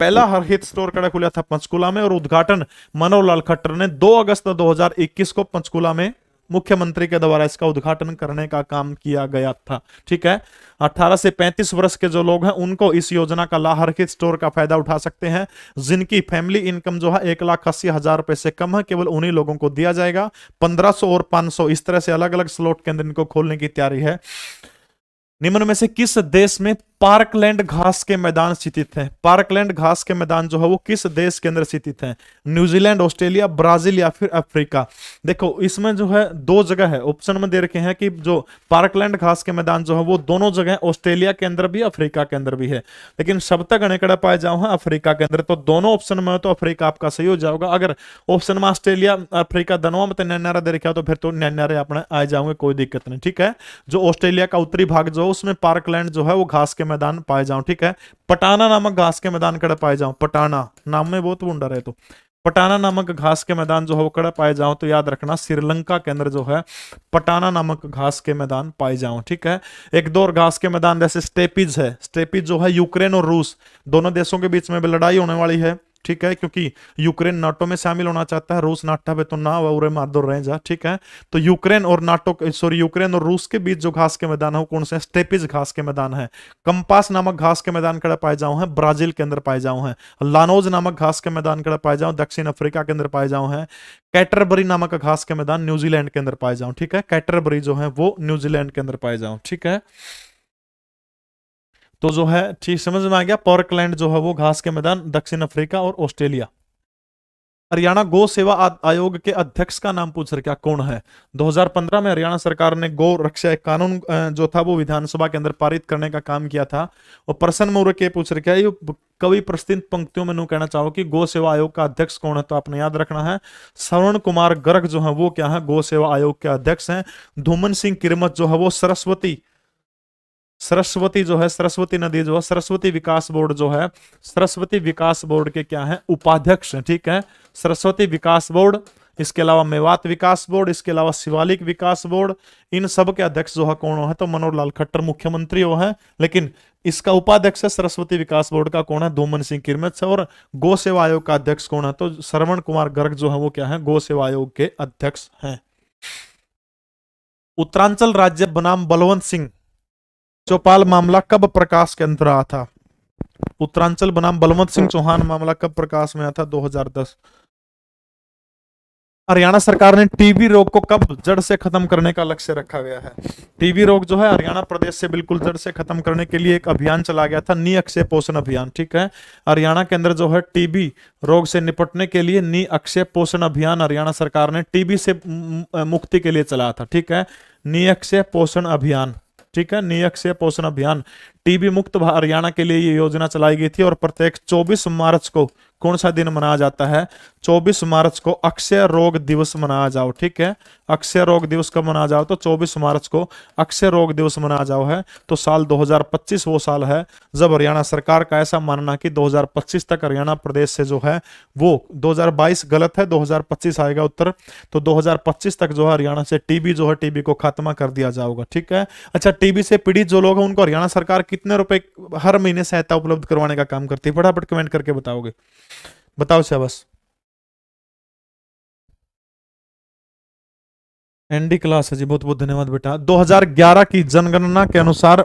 पहला हरहित स्टोर कड़ा खुला था पंचकुला में। और उद्घाटन मनोहर लाल खट्टर ने 2 अगस्त 2021 को पंचकुला में मुख्यमंत्री के द्वारा इसका उद्घाटन करने का काम किया गया था, ठीक है। 18 से 35 वर्ष के जो लोग हैं उनको इस योजना का हरहित स्टोर का फायदा उठा सकते हैं। जिनकी फैमिली इनकम जो है 1,80,000 रुपए से कम है, केवल उन्हीं लोगों को दिया जाएगा। 1500 और 500 इस तरह से अलग अलग स्लॉट के अंदर इनको खोलने की तैयारी है। निम्न में से किस देश में पार्कलैंड घास के मैदान स्थित हैं? पार्कलैंड घास के मैदान जो है वो किस देश के अंदर स्थित हैं? न्यूजीलैंड, ऑस्ट्रेलिया, ब्राजील या फिर अफ्रीका? देखो इसमें जो है 2 जगह है, ऑप्शन में दे रखे हैं कि जो पार्कलैंड घास के मैदान जो है वो दोनों जगह ऑस्ट्रेलिया के अंदर भी, अफ्रीका के अंदर भी है। लेकिन शब्द गणेकड़ा पाए जाओ है अफ्रीका के अंदर, तो दोनों ऑप्शन में तो अफ्रीका आपका सही हो जाएगा। अगर ऑप्शन में ऑस्ट्रेलिया, अफ्रीका दोनों में नैनारा दे रखा तो फिर तो नैनारे अपने आ जाओगे, कोई दिक्कत नहीं, ठीक है। जो ऑस्ट्रेलिया का उत्तरी भाग जो है उसमें पार्कलैंड जो है वो घास के मैदान पाए जाओ, ठीक है। पटाना नामक घास के मैदान कड़ा पाए जाओ, पटाना नाम में बहुत बुंडा रहे, तो पटाना नामक घास के मैदान जो है वो कड़ा पाए जाओ, तो याद रखना श्रीलंका के अंदर जो है पटाना नामक घास के मैदान पाए जाओ, ठीक है। एक दो और घास के मैदान जैसे स्टेपीज है, स्टेपीज जो है यूक्रेन और रूस दोनों देशों के बीच में भी लड़ाई होने वाली है, ठीक है। क्योंकि यूक्रेन नाटो में शामिल होना चाहता है, रूस नाटा पे तो ना वह मार दो रहे जा, ठीक है। तो यूक्रेन और यूक्रेन और रूस के बीच जो घास के मैदान है कौन से? स्टेपीज घास के मैदान है। कंपास नामक घास के मैदान कड़ा पाए जाओ है, ब्राजील के अंदर पाए जाओ है। लानोज नामक घास के मैदान कड़ा पाए जाओ, दक्षिण अफ्रीका के अंदर पाए जाओ है। कैटरबरी नामक घास के मैदान न्यूजीलैंड के अंदर पाए जाओ, ठीक है। कैटरबरी जो है वो न्यूजीलैंड के अंदर पाए जाओ, ठीक है। तो जो है ठीक समझ में आ गया, पार्कलैंड जो है वो घास के मैदान दक्षिण अफ्रीका और ऑस्ट्रेलिया। हरियाणा गौ सेवा आयोग के अध्यक्ष का नाम पूछ रखा कौन है? 2015 में हरियाणा सरकार ने गौ रक्षा एक कानून जो था वो विधानसभा के अंदर पारित करने का काम किया था। और प्रसन्न मौर्य के पूछ रखा है, ये कवि प्रस्तुत पंक्तियों में कहना चाहो कि गौ सेवा आयोग का अध्यक्ष कौन है? तो आपने याद रखना है श्रवण कुमार गर्ग जो है वो क्या है? गौ सेवा आयोग के अध्यक्ष हैं। धूमन सिंह किरमत जो है वो सरस्वती जो है, सरस्वती नदी जो है, सरस्वती विकास बोर्ड जो है, सरस्वती विकास बोर्ड के क्या है? उपाध्यक्ष हैं, ठीक है। सरस्वती विकास बोर्ड, इसके अलावा मेवात विकास बोर्ड, इसके अलावा शिवालिक विकास बोर्ड, इन सब के अध्यक्ष जो है कौन है? तो मनोहर लाल खट्टर मुख्यमंत्री वो है, लेकिन इसका उपाध्यक्ष है सरस्वती विकास बोर्ड का कौन है? धूमन सिंह किरमत से। और गौ सेवा आयोग का अध्यक्ष कौन है? तो श्रवण कुमार गर्ग जो है वो क्या है? गौ सेवा आयोग के अध्यक्ष हैं। उत्तरांचल राज्य बनाम बलवंत सिंह चौपाल मामला कब प्रकाश के अंदर आया था? उत्तरांचल बनाम बलवंत सिंह चौहान मामला कब प्रकाश में आया था? 2010। हरियाणा सरकार ने टीबी रोग को कब जड़ से खत्म करने का लक्ष्य रखा गया है? टीबी रोग जो है हरियाणा प्रदेश से बिल्कुल जड़ से खत्म करने के लिए एक अभियान चला गया था, निअक्षय पोषण अभियान, ठीक है। हरियाणा के अंदर जो है टीबी रोग से निपटने के लिए निअक्षय पोषण अभियान हरियाणा सरकार ने टीबी से मुक्ति के लिए चलाया था, ठीक है। निअक्षय पोषण अभियान, ठीक है। निअक्षय पोषण अभियान, टीबी मुक्त हरियाणा के लिए ये योजना चलाई गई थी। और प्रत्येक 24 मार्च को कौन सा दिन मनाया जाता है? 24 मार्च को अक्षय रोग दिवस मनाया जाओ। ठीक है, अक्षय रोग दिवस कब मनाया जाओ? तो 24 मार्च को अक्षय रोग दिवस मनाया जाओ है। तो साल 2025 वो साल है जब हरियाणा सरकार का ऐसा मानना कि 2025 तक हरियाणा प्रदेश से जो है वो 2022 गलत है, 2025 आएगा उत्तर। तो 2025 तक जो है हरियाणा से टीबी जो है टीबी को खात्मा कर दिया जाएगा। ठीक है, अच्छा टीबी से पीड़ित जो लोग हैं उनको हरियाणा सरकार कितने रुपए हर महीने सहायता उपलब्ध करवाने का काम करती है? फटाफट कमेंट करके बताओगे, बताओ शाबाश। एनडी क्लास है जी, बहुत बहुत धन्यवाद बेटा। 2011 की जनगणना के अनुसार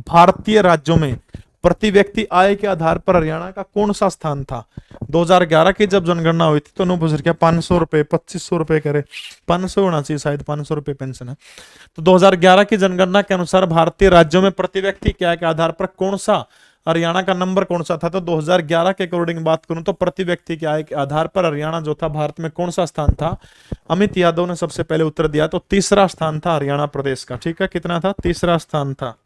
भारतीय राज्यों में प्रति व्यक्ति आय के आधार पर हरियाणा का कौन सा स्थान था? 2011 की जब जनगणना हुई थी तो नो पूछ क्या 500 रुपए 2500 रुपए करे, 500 होना चाहिए शायद, 500 रुपए पेंशन है। तो 2011 की जनगणना के अनुसार भारतीय राज्यों में प्रति व्यक्ति की आय के आधार पर कौन सा हरियाणा का नंबर कौन सा था? तो 2011 के अकॉर्डिंग बात करूं तो प्रति व्यक्ति की आय के आधार पर हरियाणा जो था भारत में कौन सा स्थान था? अमित यादव ने सबसे पहले उत्तर दिया, तो तीसरा स्थान था हरियाणा प्रदेश का। ठीक है, कितना था? तीसरा स्थान था।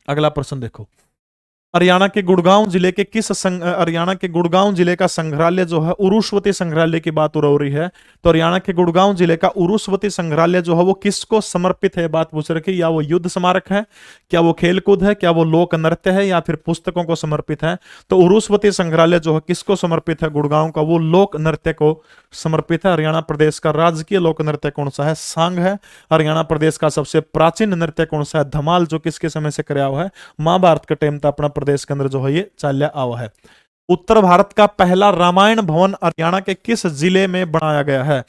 अगला प्रश्न देखो, हरियाणा के गुड़गांव जिले के हरियाणा के गुड़गांव जिले का संग्रहालय जो है उरुष्वती संग्रहालय की बात हो रही है। तो हरियाणा के गुड़गांव जिले का उरुष्वती संग्रहालय जो है वो किसको समर्पित है? बात पूछ रखी, या वो युद्ध स्मारक है, क्या वो खेलकूद है, क्या वो लोक नृत्य है, या फिर पुस्तकों को समर्पित है? तो उरुष्वती संग्रहालय जो है किसको समर्पित है? गुड़गांव का, वो लोक नृत्य को समर्पित है। हरियाणा प्रदेश का राजकीय लोक नृत्य कौन सा है? सांग है। हरियाणा प्रदेश का सबसे प्राचीन नृत्य कौन सा है? धमाल, जो किसके समय से कराया हुआ है? महाभारत का टाइम था अपना प्रदेश के अंदर जो है ये चाल्या आवा है। उत्तर भारत का पहला रामायण भवन हरियाणा के किस जिले में बनाया गया है?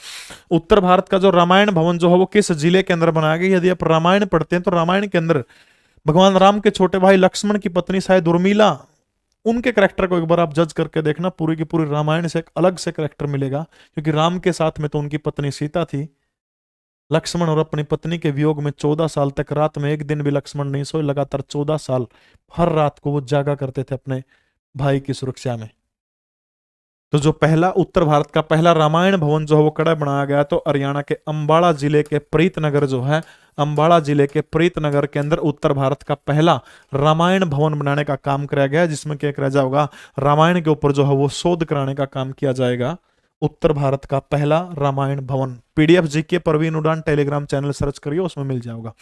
उत्तर भारत का जो रामायण भवन जो है वो किस जिले के अंदर बनाया गया? यदि आप रामायण पढ़ते हैं तो रामायण के अंदर भगवान राम के छोटे भाई लक्ष्मण की पत्नी शायद उर्मिला, उनके करैक्टर को एक बार आप जज करके देखना, पूरी की पूरी रामायण से एक अलग से करैक्टर मिलेगा। क्योंकि राम के साथ में तो उनकी पत्नी सीता थी, लक्ष्मण और अपनी पत्नी के वियोग में 14 साल तक रात में एक दिन भी लक्ष्मण नहीं सोए, लगातार 14 साल हर रात को वो जागा करते थे अपने भाई की सुरक्षा में। तो जो पहला उत्तर भारत का पहला रामायण भवन जो है वो कड़ा बनाया गया, तो हरियाणा के अंबाला जिले के प्रीतनगर जो है, अंबाला जिले के प्रीतनगर के अंदर उत्तर भारत का पहला रामायण भवन बनाने का काम कराया गया, जिसमें क्या कराया जाएगा? रामायण के ऊपर जो है वो शोध कराने का काम किया जाएगा। उत्तर भारत का पहला रामायण भवन। पीडीएफ जीके परवीन उड़ान टेलीग्राम चैनल सर्च करिए, उसमें मिल जाएगा।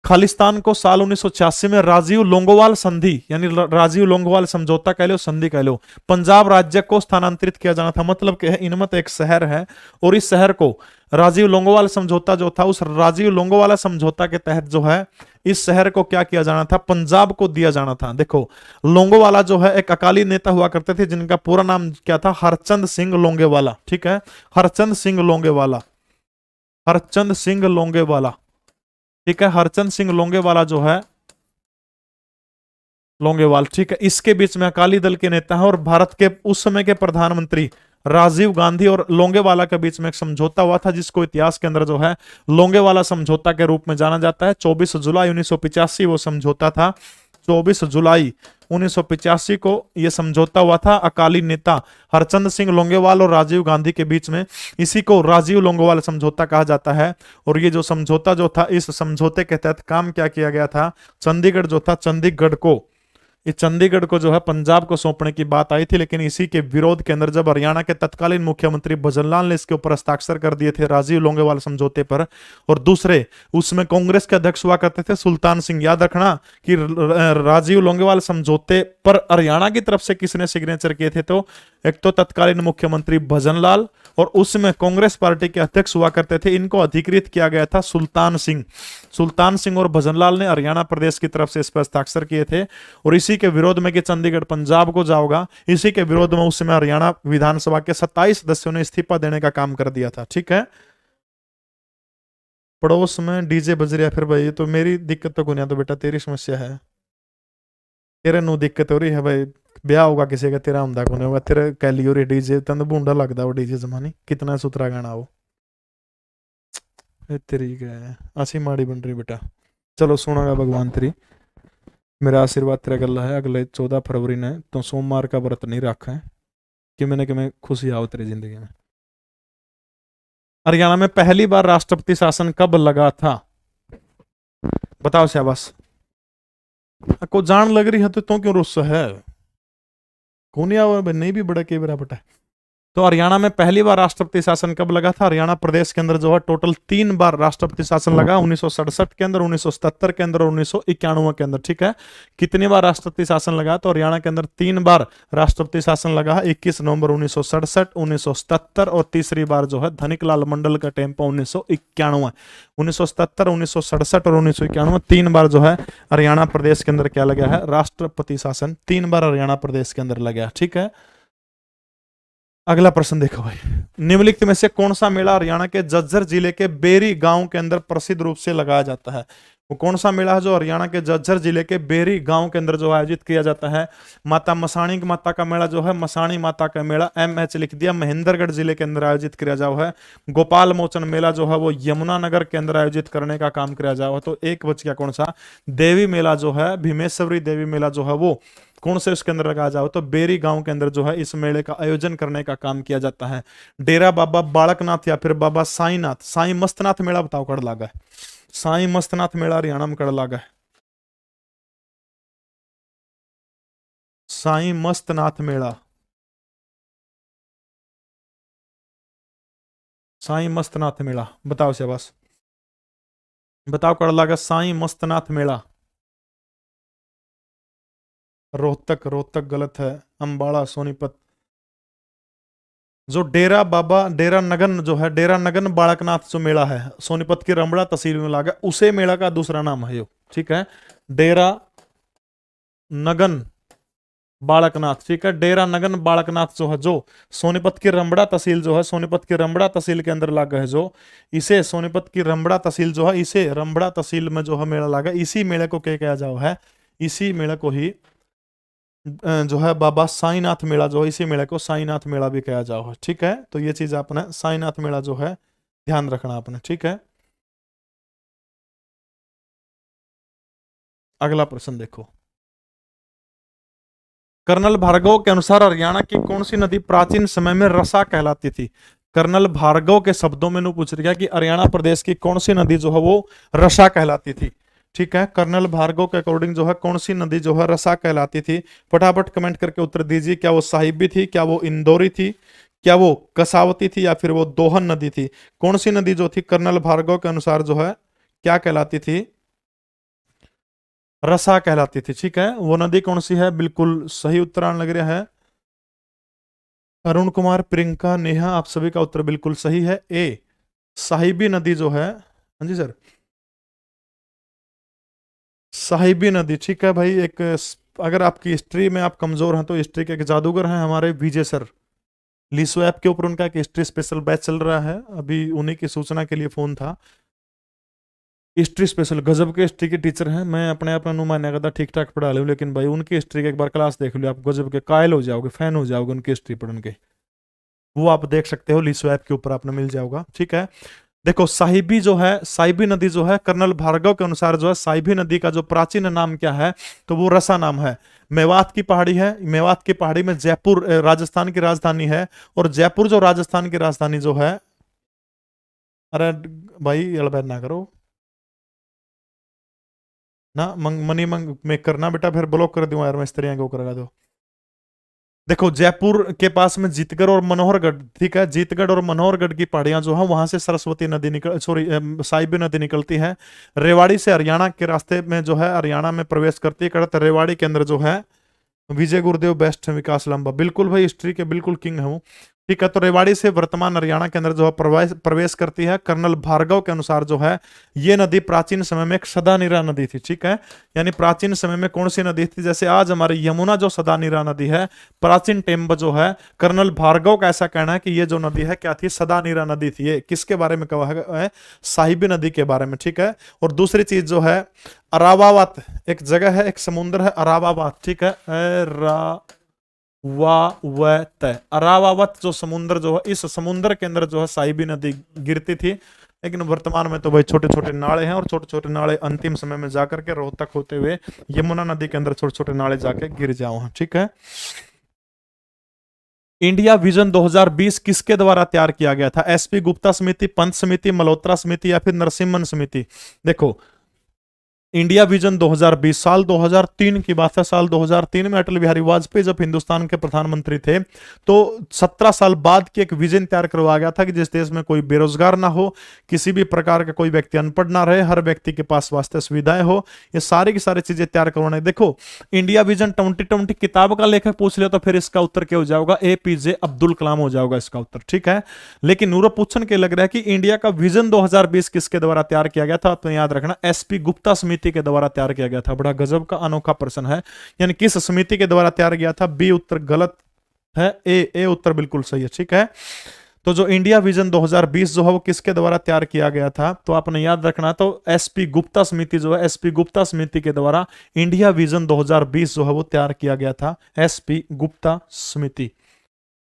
खालिस्तान को साल 1986 में राजीव लोंगोवाल संधि यानी राजीव लोंगोवाल समझौता कह लो, संधि कह लो, पंजाब राज्य को स्थानांतरित किया जाना था। मतलब कि इनमत एक शहर है और इस शहर को राजीव लोंगोवाल समझौता जो था, उस राजीव लोंगोवाला समझौता के तहत जो है इस शहर को क्या किया जाना था? पंजाब को दिया जाना था। देखो, लोंगोवाला जो है एक अकाली नेता हुआ करते थे जिनका पूरा नाम क्या था? हरचंद सिंह लोंगेवाला। ठीक है, हरचंद सिंह लोंगेवाला, हरचंद सिंह लोंगेवाला। ठीक है, हरचंद सिंह लोंगेवाला जो है, लोंगेवाल, ठीक है, इसके बीच में अकाली दल के नेता है और भारत के उस समय के प्रधानमंत्री राजीव गांधी और लोंगेवाला के बीच में एक समझौता हुआ था, जिसको इतिहास के अंदर जो है लोंगेवाला समझौता के रूप में जाना जाता है। 24 जुलाई 1985 वो समझौता था। 24 जुलाई 1985 को यह समझौता हुआ था अकाली नेता हरचंद सिंह लोंगेवाल और राजीव गांधी के बीच में। इसी को राजीव लोंगेवाल समझौता कहा जाता है। और ये जो समझौता जो था, इस समझौते के तहत काम क्या किया गया था? चंडीगढ़ जो था, चंडीगढ़ को, इस चंडीगढ़ को जो है पंजाब को सौंपने की बात आई थी, लेकिन इसी के विरोध के अंदर जब हरियाणा के तत्कालीन मुख्यमंत्री भजनलाल ने इसके ऊपर हस्ताक्षर कर दिए थे राजीव लोंगेवाल समझौते पर, और दूसरे उसमें कांग्रेस के अध्यक्ष हुआ करते थे सुल्तान सिंह। याद रखना कि राजीव लोंगेवाल समझौते पर हरियाणा की तरफ से किसने सिग्नेचर किए थे? तो एक तो तत्कालीन मुख्यमंत्री भजनलाल और उसमें कांग्रेस पार्टी के अध्यक्ष हुआ करते थे, इनको अधिकृत किया गया था सुल्तान सिंह। सुल्तान सिंह और भजनलाल ने हरियाणा प्रदेश की तरफ से इस पर हस्ताक्षर किए थे। और इसी के विरोध में कि चंडीगढ़ पंजाब को जाओगा, इसी के विरोध में उस समय हरियाणा विधानसभा के 27 सदस्यों ने इस्तीफा देने का काम कर दिया था। ठीक है, पड़ोस में डीजे बज रहा है। फिर भाई ये तो मेरी दिक्कत तो गुनिया, तो बेटा तेरी समस्या है, तेरे नु दिक्कत हो रही है भाई। ब्याह होगा किसी का, तेरा हुंदा कोने होगा, तेरे कह लियो रे डीजे तंद बूंडा लगदा वो डीजे जमानी कितना सुथरा गाना वो तेरी है ऐसी माड़ी बन रही बेटा। चलो सुनागा भगवान तेरी, मेरा आशीर्वाद तेरा गला है। अगले 14 फरवरी ने तो सोमवार का व्रत नहीं रखा है कि मैंने खुशी आओ तेरी जिंदगी में। हरियाणा में पहली बार राष्ट्रपति शासन कब लगा था? बताओ शाबाश। को जान लग रही है तो क्यों रुस्सा है? कौन या नहीं भी बड़ा के बराबर है। तो हरियाणा में पहली बार राष्ट्रपति शासन कब लगा था? हरियाणा प्रदेश के अंदर जो है टोटल 3 बार राष्ट्रपति शासन लगा, 1967 के अंदर, 1977 के अंदर और 1991 के अंदर। ठीक है, कितनी बार राष्ट्रपति शासन लगा? तो हरियाणा के अंदर 3 बार राष्ट्रपति शासन लगा है, 21 नवंबर 1967, 1977 और तीसरी बार जो है धनिकलाल मंडल का टाइम पर 1991। 1977, 1967 और 1991 3 बार जो है हरियाणा प्रदेश के अंदर क्या लगा है? राष्ट्रपति शासन 3 बार हरियाणा प्रदेश के अंदर लगा। ठीक है, अगला प्रश्न देखो भाई, निम्नलिखित में से कौन सा मेला हरियाणा के झज्जर जिले के बेरी गांव के अंदर प्रसिद्ध रूप से लगाया जाता है? वो कौन सा मेला है जो हरियाणा के झज्जर जिले के बेरी गांव के अंदर जो आयोजित किया जाता है? माता मसाणी माता का मेला जो है, मसाणी माता का मेला MH लिख दिया, महेंद्रगढ़ जिले के अंदर आयोजित किया जाओ है। गोपाल मोचन मेला जो है वो यमुनानगर के अंदर आयोजित करने का काम किया जाओ है। तो एक बच गया कौन सा? देवी मेला जो है, भीमेश्वरी देवी मेला जो है वो कौन से उसके अंदर लगाया जाओ? तो बेरी गांव के अंदर जो है इस मेले का आयोजन करने का काम किया जाता है। डेरा बाबा बालकनाथ या फिर बाबा साईनाथ, साई मस्तनाथ मेला बताओ कड़ लागा है? साई मस्तनाथ मेला हरियाणा में कड़ लागा है? साई मस्तनाथ मेला, साई मस्तनाथ मेला बताओ शाबाश, बताओ कड़ लागा साई मस्तनाथ मेला? रोहतक, रोहतक गलत है, अंबाला सोनीपत। जो डेरा बाबा डेरा नगन जो है, डेरा नगन बालकनाथ जो मेला है सोनीपत की रमड़ा तहसील में लगा, उसे मेला का दूसरा नाम है यो। ठीक है, डेरा नगन बालकनाथ। ठीक है, डेरा नगन बालकनाथ जो है, जो सोनीपत की रमड़ा तहसील जो है, सोनीपत की रमड़ा तहसील के अंदर लगा है, जो इसे सोनीपत की रमड़ा तहसील जो है, इसे रमड़ा तहसील में जो है मेला लगा, इसी मेले को क्या कहा जाओ है? इसी मेले को ही जो है बाबा साईनाथ मेला जो है, इसी मेले को साईनाथ मेला भी कहा जाओ है। ठीक है, तो ये चीज आपने साईनाथ मेला जो है ध्यान रखना आपने। ठीक है, अगला प्रश्न देखो, कर्नल भार्गव के अनुसार हरियाणा की कौन सी नदी प्राचीन समय में रसा कहलाती थी? कर्नल भार्गव के शब्दों में पूछ रहा कि हरियाणा प्रदेश की कौन सी नदी जो है वो रसा कहलाती थी? ठीक है, कर्नल भार्गव के अकॉर्डिंग जो है कौन सी नदी जो है रसा कहलाती थी? फटाफट कमेंट करके उत्तर दीजिए। क्या वो साहिबी थी, क्या वो इंदौरी थी, क्या वो कसावती थी, या फिर वो दोहन नदी थी? कौन सी नदी जो थी कर्नल भार्गव के अनुसार जो है क्या कहलाती थी? रसा कहलाती थी। ठीक है, वो नदी कौन सी है? बिल्कुल सही उत्तर आने लग रहा है। अरुण कुमार, प्रियंका, नेहा, आप सभी का उत्तर बिल्कुल सही है। ए साहिबी नदी जो है, हाँ जी सर, साहिबी नदी। ठीक है भाई, एक अगर आपकी हिस्ट्री में आप कमजोर हैं तो हिस्ट्री के एक जादूगर हैं हमारे विजय सर, लीसो ऐप के ऊपर उनका एक हिस्ट्री स्पेशल बैच चल रहा है, अभी उन्हीं की सूचना के लिए फोन था। हिस्ट्री स्पेशल गजब के हिस्ट्री के टीचर हैं, मैं अपने आप में अनुमान नहीं करता ठीक ठाक पढ़ा लूँ, लेकिन भाई उनकी हिस्ट्री की एक बार क्लास देख लो, आप गजब के कायल हो जाओगे, फैन हो जाओगे उनकी हिस्ट्री पढ़ के। वो आप देख सकते हो, लीसो ऐप के ऊपर आपने मिल जाओगा। ठीक है, देखो साहिबी जो है, साहिबी नदी जो है कर्नल भार्गव के अनुसार जो है साहिबी नदी का जो प्राचीन नाम क्या है? तो वो रसा नाम है। मेवात की पहाड़ी है, मेवात की पहाड़ी में जयपुर राजस्थान की राजधानी है, और जयपुर जो राजस्थान की राजधानी जो है, अरे भाई अड़बड़ ना करो ना, मनी मंग में करना बेटा, फिर ब्लॉक कर दूंगा यार मैं, इस तरह को करेगा तो। देखो जयपुर के पास में जीतगढ़ और मनोहरगढ़, ठीक है, जीतगढ़ और मनोहरगढ़ की पहाड़ियां जो है वहां से सरस्वती नदी निकल, सॉरी साहिबी नदी निकलती है। रेवाड़ी से हरियाणा के रास्ते में जो है हरियाणा में प्रवेश करती है, करते रेवाड़ी के अंदर जो है विजय गुरुदेव बेस्ट है, विकास लंबा, बिल्कुल भाई हिस्ट्री के बिल्कुल किंग हूँ। ठीक है, तो रेवाड़ी से वर्तमान हरियाणा के अंदर जो है प्रवेश करती है। कर्नल भार्गव के अनुसार जो है ये नदी प्राचीन समय में एक सदानीरा नदी थी। ठीक है, यानी प्राचीन समय में कौन सी नदी थी? जैसे आज हमारी यमुना जो सदानीरा नदी है, प्राचीन टाइम पर जो है कर्नल भार्गव का ऐसा कहना है कि ये जो नदी है क्या थी? सदानीरा नदी थी। ये किसके बारे में कहा है? साहिबी नदी के बारे में। ठीक है, और दूसरी चीज जो है अरावावत, एक जगह है, एक समुद्र है अरावावत। ठीक है, अरावावत जो समुद्र जो है, इस समुद्र के अंदर जो है साहिबी नदी गिरती थी, लेकिन वर्तमान में तो भाई छोटे छोटे नाले हैं, और छोटे छोटे नाले अंतिम समय में जाकर के रोहतक होते हुए यमुना नदी के अंदर छोटे छोटे नाले जाके गिर जाओ। ठीक है, इंडिया विजन 2020 किसके द्वारा तैयार किया गया था? SP गुप्ता समिति, पंत समिति, मल्होत्रा समिति, या फिर नरसिम्हन समिति? देखो इंडिया विजन 2020 साल 2003 की बात है। साल 2003 में अटल बिहारी वाजपेयी जब हिंदुस्तान के प्रधानमंत्री थे तो 17 साल बाद की एक विजन तैयार करवाया गया था कि जिस देश में कोई बेरोजगार ना हो, किसी भी प्रकार का कोई व्यक्ति अनपढ़ ना रहे, हर व्यक्ति के पास स्वास्थ्य सुविधाएं हो, ये सारी की सारी चीजें तैयार करवाने। देखो इंडिया विजन 2020 किताब का लेखक पूछ लिया तो फिर इसका उत्तर क्या हो जाएगा? APJ अब्दुल कलाम हो जाएगा इसका उत्तर, ठीक है। लेकिन नूरा पूछन के लग रहा है कि इंडिया का विजन 2020 किसके द्वारा तैयार किया गया था, तो याद रखना SP गुप्ता समिति के द्वारा तैयार किया गया था। बड़ा गजब का अनोखा प्रश्न है, यानी किस समिति के द्वारा तैयार किया था? बी उत्तर गलत है, ए उत्तर बिल्कुल सही है, ठीक है। तो जो इंडिया विजन 2020 जो है वो किसके द्वारा तैयार किया गया था, तो आपने याद रखना, तो SP गुप्ता समिति जो है, SP गुप्ता समिति के द्वारा इंडिया विजन 2020 जो है वो तैयार किया गया था, SP गुप्ता समिति।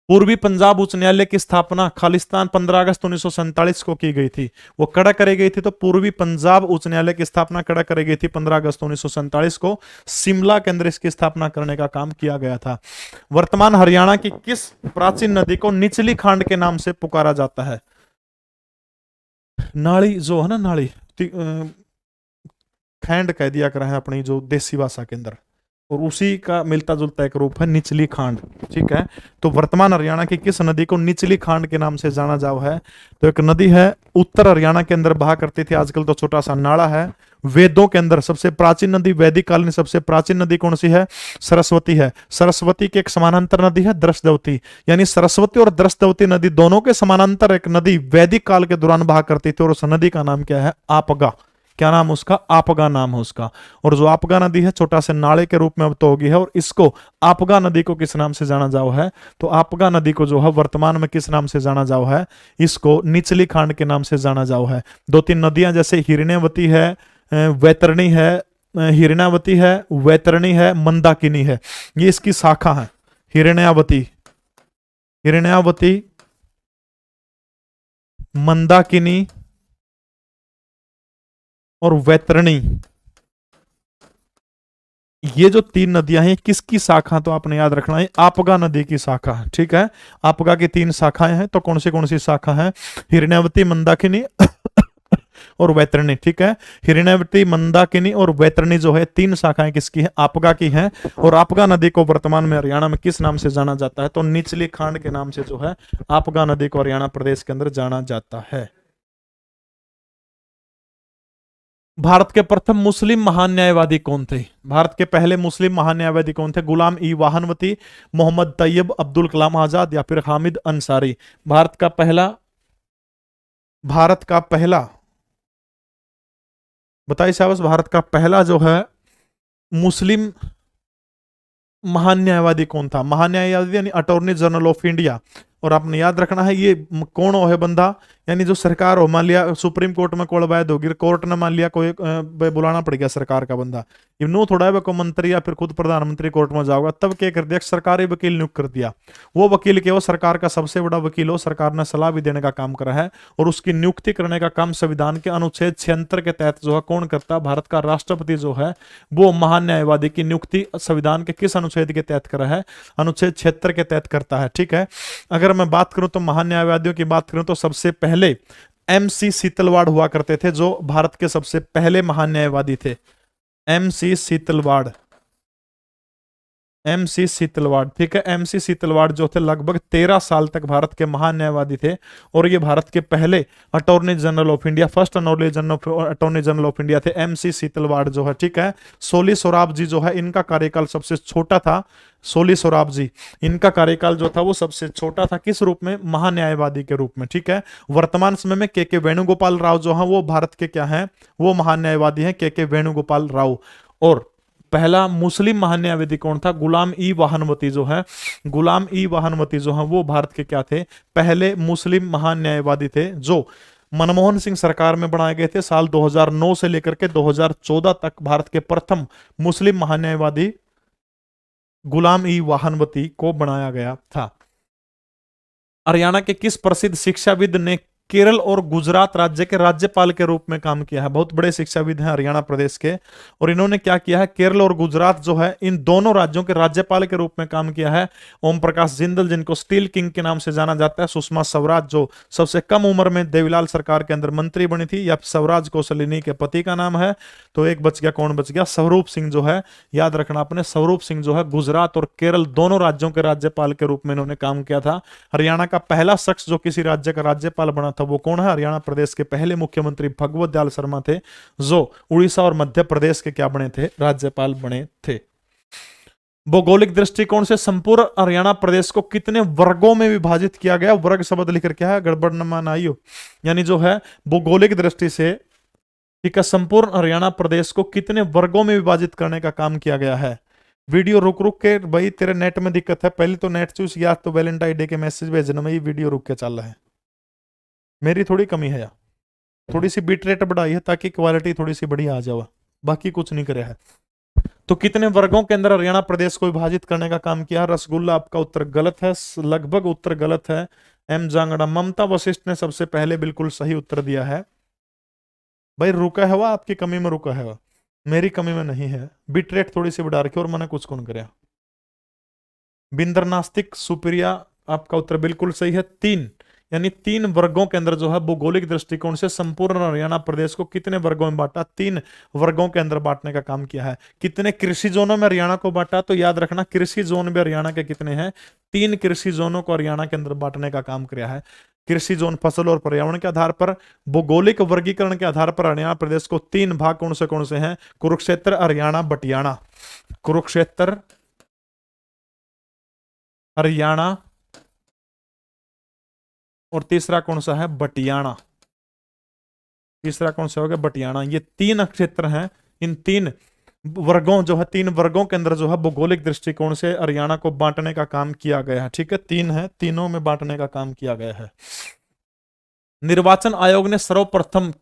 पूर्वी पंजाब उच्च न्यायालय की स्थापना खालिस्तान 15 अगस्त 1947 को की गई थी। वो कड़ा करे गई थी, तो पूर्वी पंजाब उच्च न्यायालय की स्थापना कड़ा करे गई थी 15 अगस्त 1947 को। शिमला के अंदर इसकी स्थापना करने का काम किया गया था। वर्तमान हरियाणा की किस प्राचीन नदी को निचली खांड के नाम से पुकारा जाता है? नाली जो है ना, नाली खैंड कह दिया करा है अपनी जो देसी भाषा के अंदर, और उसी का मिलता जुलता एक रूप है निचली खांड, ठीक है। तो वर्तमान हरियाणा की किस नदी को निचली खांड के नाम से जाना जाओ है? तो एक नदी है उत्तर हरियाणा के अंदर बहा करती थी, आजकल तो छोटा सा नाला है। वेदों के अंदर सबसे प्राचीन नदी, वैदिक काल में सबसे प्राचीन नदी कौन सी है? सरस्वती है। सरस्वती की एक समानांतर नदी है द्रष्टवती, यानी सरस्वती और द्रष्टवती नदी दोनों के समानांतर एक नदी वैदिक काल के दौरान बहा करती थी, और उस नदी का नाम क्या है? आपगा। क्या नाम उसका? आपगा नाम है उसका। और जो आपगा नदी है छोटा से नाले के रूप में अब तो होगी है, और इसको आपगा नदी को किस नाम से जाना जाओ है? तो आपगा नदी को जो है वर्तमान में किस नाम से जाना जाओ है? इसको निचली खांड के नाम से जाना जाओ है। दो तीन नदियां जैसे हिरण्यवती है, वैतरणी है, हिरण्यावती है, वैतरणी है, मंदाकिनी है, ये इसकी शाखा है। हिरण्यावती, हिरण्यावती, मंदाकिनी और वैतरणी, ये जो तीन नदियां हैं किसकी शाखा? तो आपने याद रखना है आपगा नदी की शाखा है, ठीक है। आपगा की 3 शाखाएं हैं, तो कौन सी शाखा है? हिरण्यावती, मंदाकिनी और वैतरणी, ठीक है। हिरण्यावती, मंदाकिनी और वैतरणी जो है 3 शाखाएं किसकी है? आपगा की हैं। और आपगा नदी को वर्तमान में हरियाणा में किस नाम से जाना जाता है? तो निचली खांड के नाम से जो है आपगा नदी को हरियाणा प्रदेश के अंदर जाना जाता है। भारत के प्रथम मुस्लिम महान न्यायवादी कौन थे? भारत के पहले मुस्लिम महान न्यायवादी कौन थे? गुलाम ई वाहनवती, मोहम्मद तैयब, अब्दुल कलाम आजाद या फिर हामिद अंसारी? भारत का पहला बताइए साहब, भारत का पहला जो है मुस्लिम महान न्यायवादी कौन था? महान न्यायवादी यानी अटॉर्नी जनरल ऑफ इंडिया। और आपने याद रखना है ये कौन है बंदा, यानी जो सरकार हो, मान लिया सुप्रीम कोर्ट में कोल वायद होगी, कोर्ट ने मान लिया कोई बुलाना पड़ गया सरकार का बंदा, ये नो थोड़ा है को मंत्री या फिर खुद प्रधानमंत्री कोर्ट में जाओगा, तब क्या कर दिया? सरकारी वकील नियुक्त कर दिया। वो वकील के वो सरकार का सबसे बड़ा वकील हो, सरकार ने सलाह भी देने का काम करा है, और उसकी नियुक्ति करने का काम संविधान के अनुच्छेद 76 के तहत जो है कौन करता है? भारत का राष्ट्रपति जो है वो महान न्यायवादी की नियुक्ति संविधान के किस अनुच्छेद के तहत करा है? अनुच्छेद 76 के तहत करता है, ठीक है। अगर मैं बात करूं तो महान न्यायवादियों की बात करूं तो सबसे पहले MC सीतलवाड़ हुआ करते थे, जो भारत के सबसे पहले महान न्यायवादी थे। MC सीतलवाड़, MC सीतलवाड़, ठीक है। MC सीतलवाड़ जो थे लगभग 13 साल तक भारत के महान न्यायवादी थे, और ये भारत के पहले attorney general of India, first attorney general of India थे MC सीतलवाड़ जो है, ठीक है। सोली सोराबजी जो है इनका कार्यकाल सबसे छोटा था। सोली सोराबजी, इनका कार्यकाल जो था वो सबसे छोटा था, किस रूप में? महान न्यायवादी के रूप में, ठीक है। वर्तमान समय में के वेणुगोपाल राव जो है वो भारत के क्या हैं? वो महान न्यायवादी हैं, के वेणुगोपाल राव। और पहला मुस्लिम महान न्यायवादी कौन था? गुलाम ई वाहनवती जो है, गुलाम ई वाहनवती जो है वो भारत के क्या थे? पहले मुस्लिम महान न्यायवादी थे, जो मनमोहन सिंह सरकार में बनाए गए थे। साल 2009 से लेकर के 2014 तक भारत के प्रथम मुस्लिम महान न्यायवादी गुलाम ई वाहनवती को बनाया गया था। हरियाणा के किस प्रसिद्ध शिक्षाविद ने केरल और गुजरात राज्य के राज्यपाल के रूप में काम किया है। बहुत बड़े शिक्षाविद हैं हरियाणा प्रदेश के, और इन्होंने क्या किया है, केरल और गुजरात जो है इन दोनों राज्यों के राज्यपाल के रूप में काम किया है। ओम प्रकाश जिंदल, जिनको स्टील किंग के नाम से जाना जाता है, सुषमा स्वराज जो सबसे कम उम्र में देवीलाल सरकार के अंदर मंत्री बनी थी, या स्वराज कौशलिनी के पति का नाम है। तो एक बच गया, कौन बच गया, स्वरूप सिंह जो है, याद रखना आपने, स्वरूप सिंह जो है गुजरात और केरल दोनों राज्यों के राज्यपाल के रूप में इन्होंने काम किया था। हरियाणा का पहला शख्स जो किसी राज्य का राज्यपाल बना था वो कौन है, हरियाणा प्रदेश के पहले मुख्यमंत्री भगवत दयाल शर्मा थे, जो उड़ीसा और मध्य प्रदेश के क्या बने थे, राज्यपाल बने थे। भौगोलिक दृष्टिकोण से संपूर्ण हरियाणा प्रदेश को कितने वर्गों में विभाजित किया गया, वर्ग शब्द लिखकर क्या है, गड़बड़ न मानियो, यानी जो है भौगोलिक दृष्टि से, ठीक है, संपूर्ण हरियाणा प्रदेश को कितने वर्गों में विभाजित करने का काम किया गया है। वीडियो रुक रुक के, भाई तेरे नेट में दिक्कत है, पहले तो नेट चूस या तो वैलेंटाइन डे के मैसेज भेजना, में ये वीडियो रुक के चल रहा है, मेरी थोड़ी कमी है यार, थोड़ी सी बिट रेट बढ़ाई है ताकि क्वालिटी थोड़ी सी बढ़िया आ जाए, बाकी कुछ नहीं करे है। तो कितने वर्गों के अंदर हरियाणा प्रदेश को विभाजित करने का काम किया, रसगुल्ला आपका उत्तर गलत है, लगभग उत्तर गलत है। एम जांगड़ा, ममता वशिष्ठ ने सबसे पहले बिल्कुल सही उत्तर दिया है। भाई रुका है वह, आपकी कमी में रुका है वह, मेरी कमी में नहीं है। बिट रेट थोड़ी सी बढ़ा रखी और मैंने कुछ कौन करे। बिंदर नास्तिक सुप्रिया, आपका उत्तर बिल्कुल सही है। तीन, यानी तीन वर्गों के अंदर जो है भौगोलिक दृष्टिकोण से संपूर्ण हरियाणा प्रदेश को कितने वर्गों में बांटा, तीन वर्गों के अंदर बांटने का काम किया है। कितने कृषि जोनों में हरियाणा को बांटा, तो याद रखना कृषि जोन भी हरियाणा के कितने हैं, तीन कृषि जोनों को हरियाणा के अंदर बांटने का काम किया है। कृषि जोन फसल और पर्यावरण के आधार पर, भौगोलिक वर्गीकरण के आधार पर हरियाणा प्रदेश को तीन भाग कौन से हैं, कुरुक्षेत्र, हरियाणा, बटियाना। कुरुक्षेत्र, हरियाणा, और तीसरा कौन सा है, बटियाना। तीसरा कौन सा हो गया, बटियाना। ये तीन क्षेत्र हैं, इन तीन वर्गों जो है, तीन वर्गों के अंदर जो है भौगोलिक दृष्टिकोण से हरियाणा को बांटने का काम किया गया है। ठीक है, तीन है, तीनों में बांटने का काम किया गया है। निर्वाचन आयोग ने सर्वप्रथम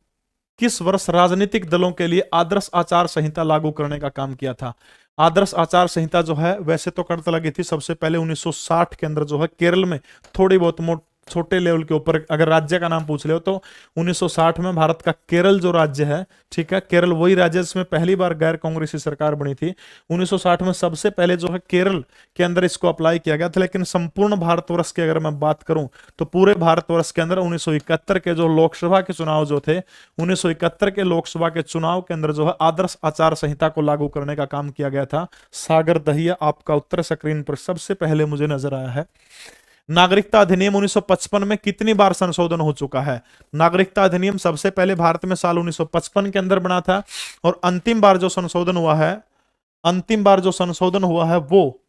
किस वर्ष राजनीतिक दलों के लिए आदर्श आचार संहिता लागू करने का काम किया था। आदर्श आचार संहिता जो है वैसे तो करते लगी थी सबसे पहले 1960 के अंदर जो है केरल में, थोड़ी बहुत छोटे लेवल के ऊपर, अगर राज्य का नाम पूछ ले तो 1960 में भारत का केरल जो राज्य है, ठीक है, केरल वही राज्य जिसमें पहली बार गैर कांग्रेसी सरकार बनी थी। 1960 में सबसे पहले जो है केरल के अंदर इसको अप्लाई किया गया था। लेकिन संपूर्ण भारतवर्ष की अगर मैं बात करूं तो पूरे भारतवर्ष के अंदर 1971 के जो लोकसभा के चुनाव जो थे, 1971 के लोकसभा के चुनाव के अंदर जो है आदर्श आचार संहिता को लागू करने का काम किया गया था। सागर दहिया, आपका उत्तर स्क्रीन पर सबसे पहले मुझे नजर आया है। नागरिकता अधिनियम 1955 में कितनी बार संशोधन हो चुका है। नागरिकता अधिनियम सबसे पहले भारत में साल 1955 के अंदर बना था, और अंतिम बार जो संशोधन हुआ है, अंतिम बार जो संशोधन हुआ है वो,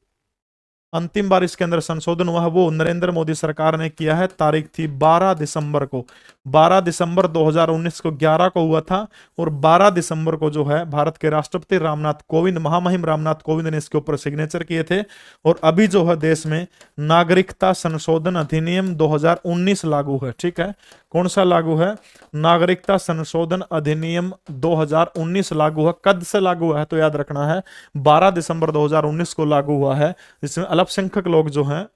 अंतिम बार इसके अंदर संशोधन हुआ है वो नरेंद्र मोदी सरकार ने किया है। तारीख थी 12 दिसंबर को, 12 दिसंबर 2019 को 11 को हुआ था, और 12 दिसंबर को जो है भारत के राष्ट्रपति रामनाथ कोविंद, महामहिम रामनाथ कोविंद ने इसके ऊपर सिग्नेचर किए थे। और अभी जो है देश में नागरिकता संशोधन अधिनियम 2019 लागू है। ठीक है, कौन सा लागू है, नागरिकता संशोधन अधिनियम 2019 लागू है। कब से लागू हुआ है तो याद रखना है 12 दिसंबर 2019 को लागू हुआ है, जिसमें अल्पसंख्यक लोग जो हैं,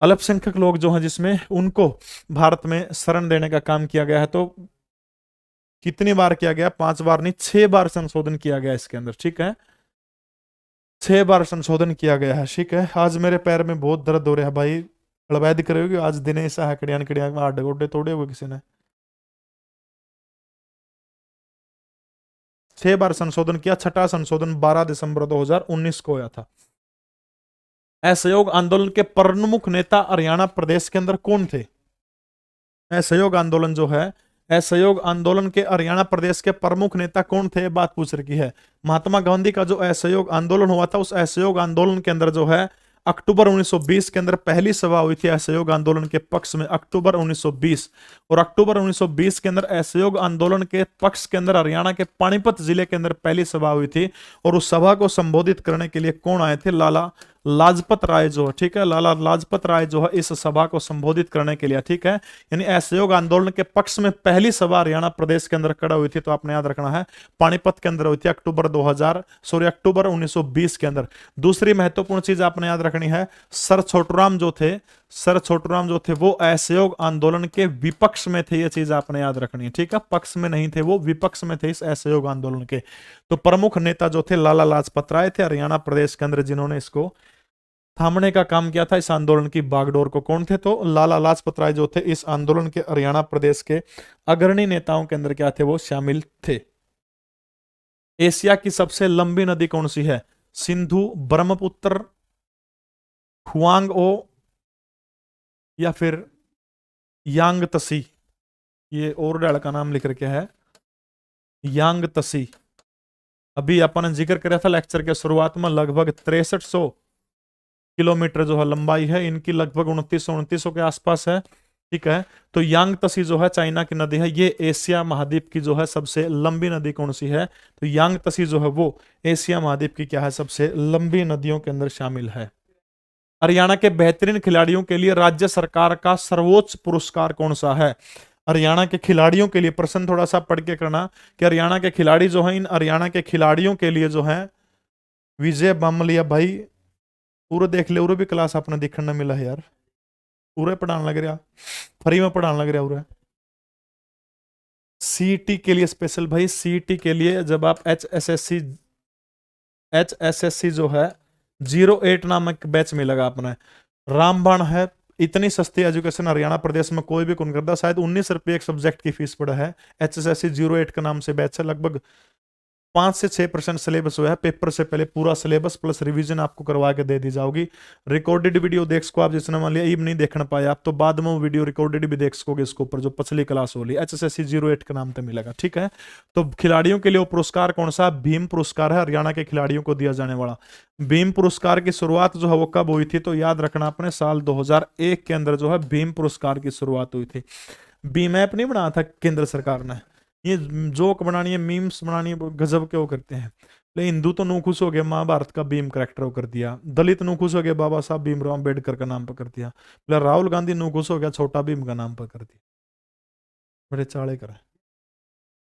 अल्पसंख्यक लोग जो हैं जिसमें उनको भारत में शरण देने का काम किया गया है। तो कितनी बार किया गया, 5 बार नहीं 6 बार संशोधन किया गया इसके अंदर। ठीक है, 6 बार संशोधन किया गया है। ठीक है, आज मेरे पैर में बहुत दर्द हो रहा है भाई, लबैद करोगे आज दिनेश है कड़ियान कड़ियान आड गोडे तोड़े हुए किसी ने। 6 बार संशोधन किया, छठा संशोधन 12 दिसंबर 2019 को हुआ था। असहयोग आंदोलन के प्रमुख नेता हरियाणा प्रदेश के अंदर कौन थे। असहयोग आंदोलन जो है, असहयोग आंदोलन के हरियाणा प्रदेश के प्रमुख नेता कौन थे, बात पूछ रखी है। महात्मा गांधी का जो असहयोग आंदोलन हुआ था, उस असहयोग आंदोलन के अंदर जो है अक्टूबर 1920 के अंदर पहली सभा हुई थी असहयोग आंदोलन के पक्ष में, अक्टूबर 1920। और अक्टूबर 1920 के अंदर असहयोग आंदोलन के पक्ष के अंदर हरियाणा के पानीपत जिले के अंदर पहली सभा हुई थी। और उस सभा को संबोधित करने के लिए कौन आए थे, लाला लाजपत राय जो है। ठीक है, लाला लाजपत राय जो है इस सभा को संबोधित करने के लिए। ठीक है, यानी असहयोग आंदोलन के पक्ष में पहली सभा हरियाणा प्रदेश के अंदर खड़ा हुई थी। तो आपने याद रखना है पानीपत के अंदर हुई थी अक्टूबर 1920 के अंदर। दूसरी महत्वपूर्ण चीज आपने याद रखनी है, सर छोटूराम जो थे, सर छोटूराम जो थे वो असहयोग आंदोलन के विपक्ष में थे, ये चीज आपने याद रखनी है, ठीक है। पक्ष में नहीं थे, वो विपक्ष में थे इस असहयोग आंदोलन के। तो प्रमुख नेता जो थे लाला लाजपत राय थे हरियाणा प्रदेश के अंदर, जिन्होंने इसको थामने का काम किया था, इस आंदोलन की बागडोर को। कौन थे? तो लाला लाजपत राय जो थे इस आंदोलन के हरियाणा प्रदेश के अग्रणी नेताओं के अंदर क्या थे? वो शामिल थे। एशिया की सबसे लंबी नदी कौन सी है? सिंधु, ब्रह्मपुत्र, हुआंग ओ या फिर यांग तसी। ये और डाल का नाम लिख रखे है यांग तसी। अभी अपन ने जिक्र किया था लेक्चर के शुरुआत में, लगभग 6300 किलोमीटर जो है लंबाई है इनकी, लगभग 2900 के आसपास है, ठीक है। तो यांग तसी जो है चाइना की नदी है, ये एशिया महाद्वीप की जो है सबसे लंबी नदी कौन सी है? तो यांग तसी जो है वो एशिया महाद्वीप की क्या है? सबसे लंबी नदियों के अंदर शामिल है। हरियाणा के बेहतरीन खिलाड़ियों के लिए राज्य सरकार का सर्वोच्च पुरस्कार कौन सा है? हरियाणा के खिलाड़ियों के लिए, प्रश्न थोड़ा सा पढ़ के करना कि हरियाणा के खिलाड़ी जो हैं, इन हरियाणा के खिलाड़ियों के लिए जो है, विजय बामलिया भाई पूरे देख ले, उरे भी क्लास अपने देखने मिला है यार, पूरे पढ़ाने लग रहा, फ्री में पढ़ाने लग रहा उरे। सीटी के लिए स्पेशल भाई, सीटी के लिए जब आप एचएसएससी जो है 08 नामक बैच मिलेगा अपने, रामबाण है। इतनी सस्ती एजुकेशन हरियाणा प्रदेश में कोई भी कौन करता, शायद 19 रुपये एक सब्जेक्ट की फीस पड़ा है। एचएसएससी 08 के नाम से बैच है, लगभग 5 से 6% सिलेबस हुआ है। पेपर से पहले पूरा सिलेबस प्लस रिवीजन आपको करवा के दे दी जाओगी। रिकॉर्डेड वीडियो देख सको आप, जिसने मान लिया ईब नहीं देखना पाया आप, तो बाद में वो वीडियो रिकॉर्डेड भी देख सकोगे इसके ऊपर, जो पिछली क्लास होली एचएसएससी 08 के नाम पे मिलेगा, ठीक है। तो खिलाड़ियों के लिए वो पुरस्कार कौन सा? भीम पुरस्कार है, हरियाणा के खिलाड़ियों को दिया जाने वाला। भीम पुरस्कार की शुरुआत जो है वो कब हुई थी? तो याद रखना अपने, साल 2001 के अंदर जो है भीम पुरस्कार की शुरुआत हुई थी। भीम ऐप नहीं बनाया था केंद्र सरकार ने, ये जोक बनानी है, मीम्स बनानी है, गजब के वो करते हैं। लेकिन हिंदू तो नू खुश हो गया, महाभारत का भीम करेक्टर कर दिया। दलित नू खुश हो गया, बाबा साहब भीमराव अम्बेडकर का नाम पर कर दिया। राहुल गांधी नू खुश हो गया, छोटा भीम का नाम पर कर दिया। बड़े चाले करे।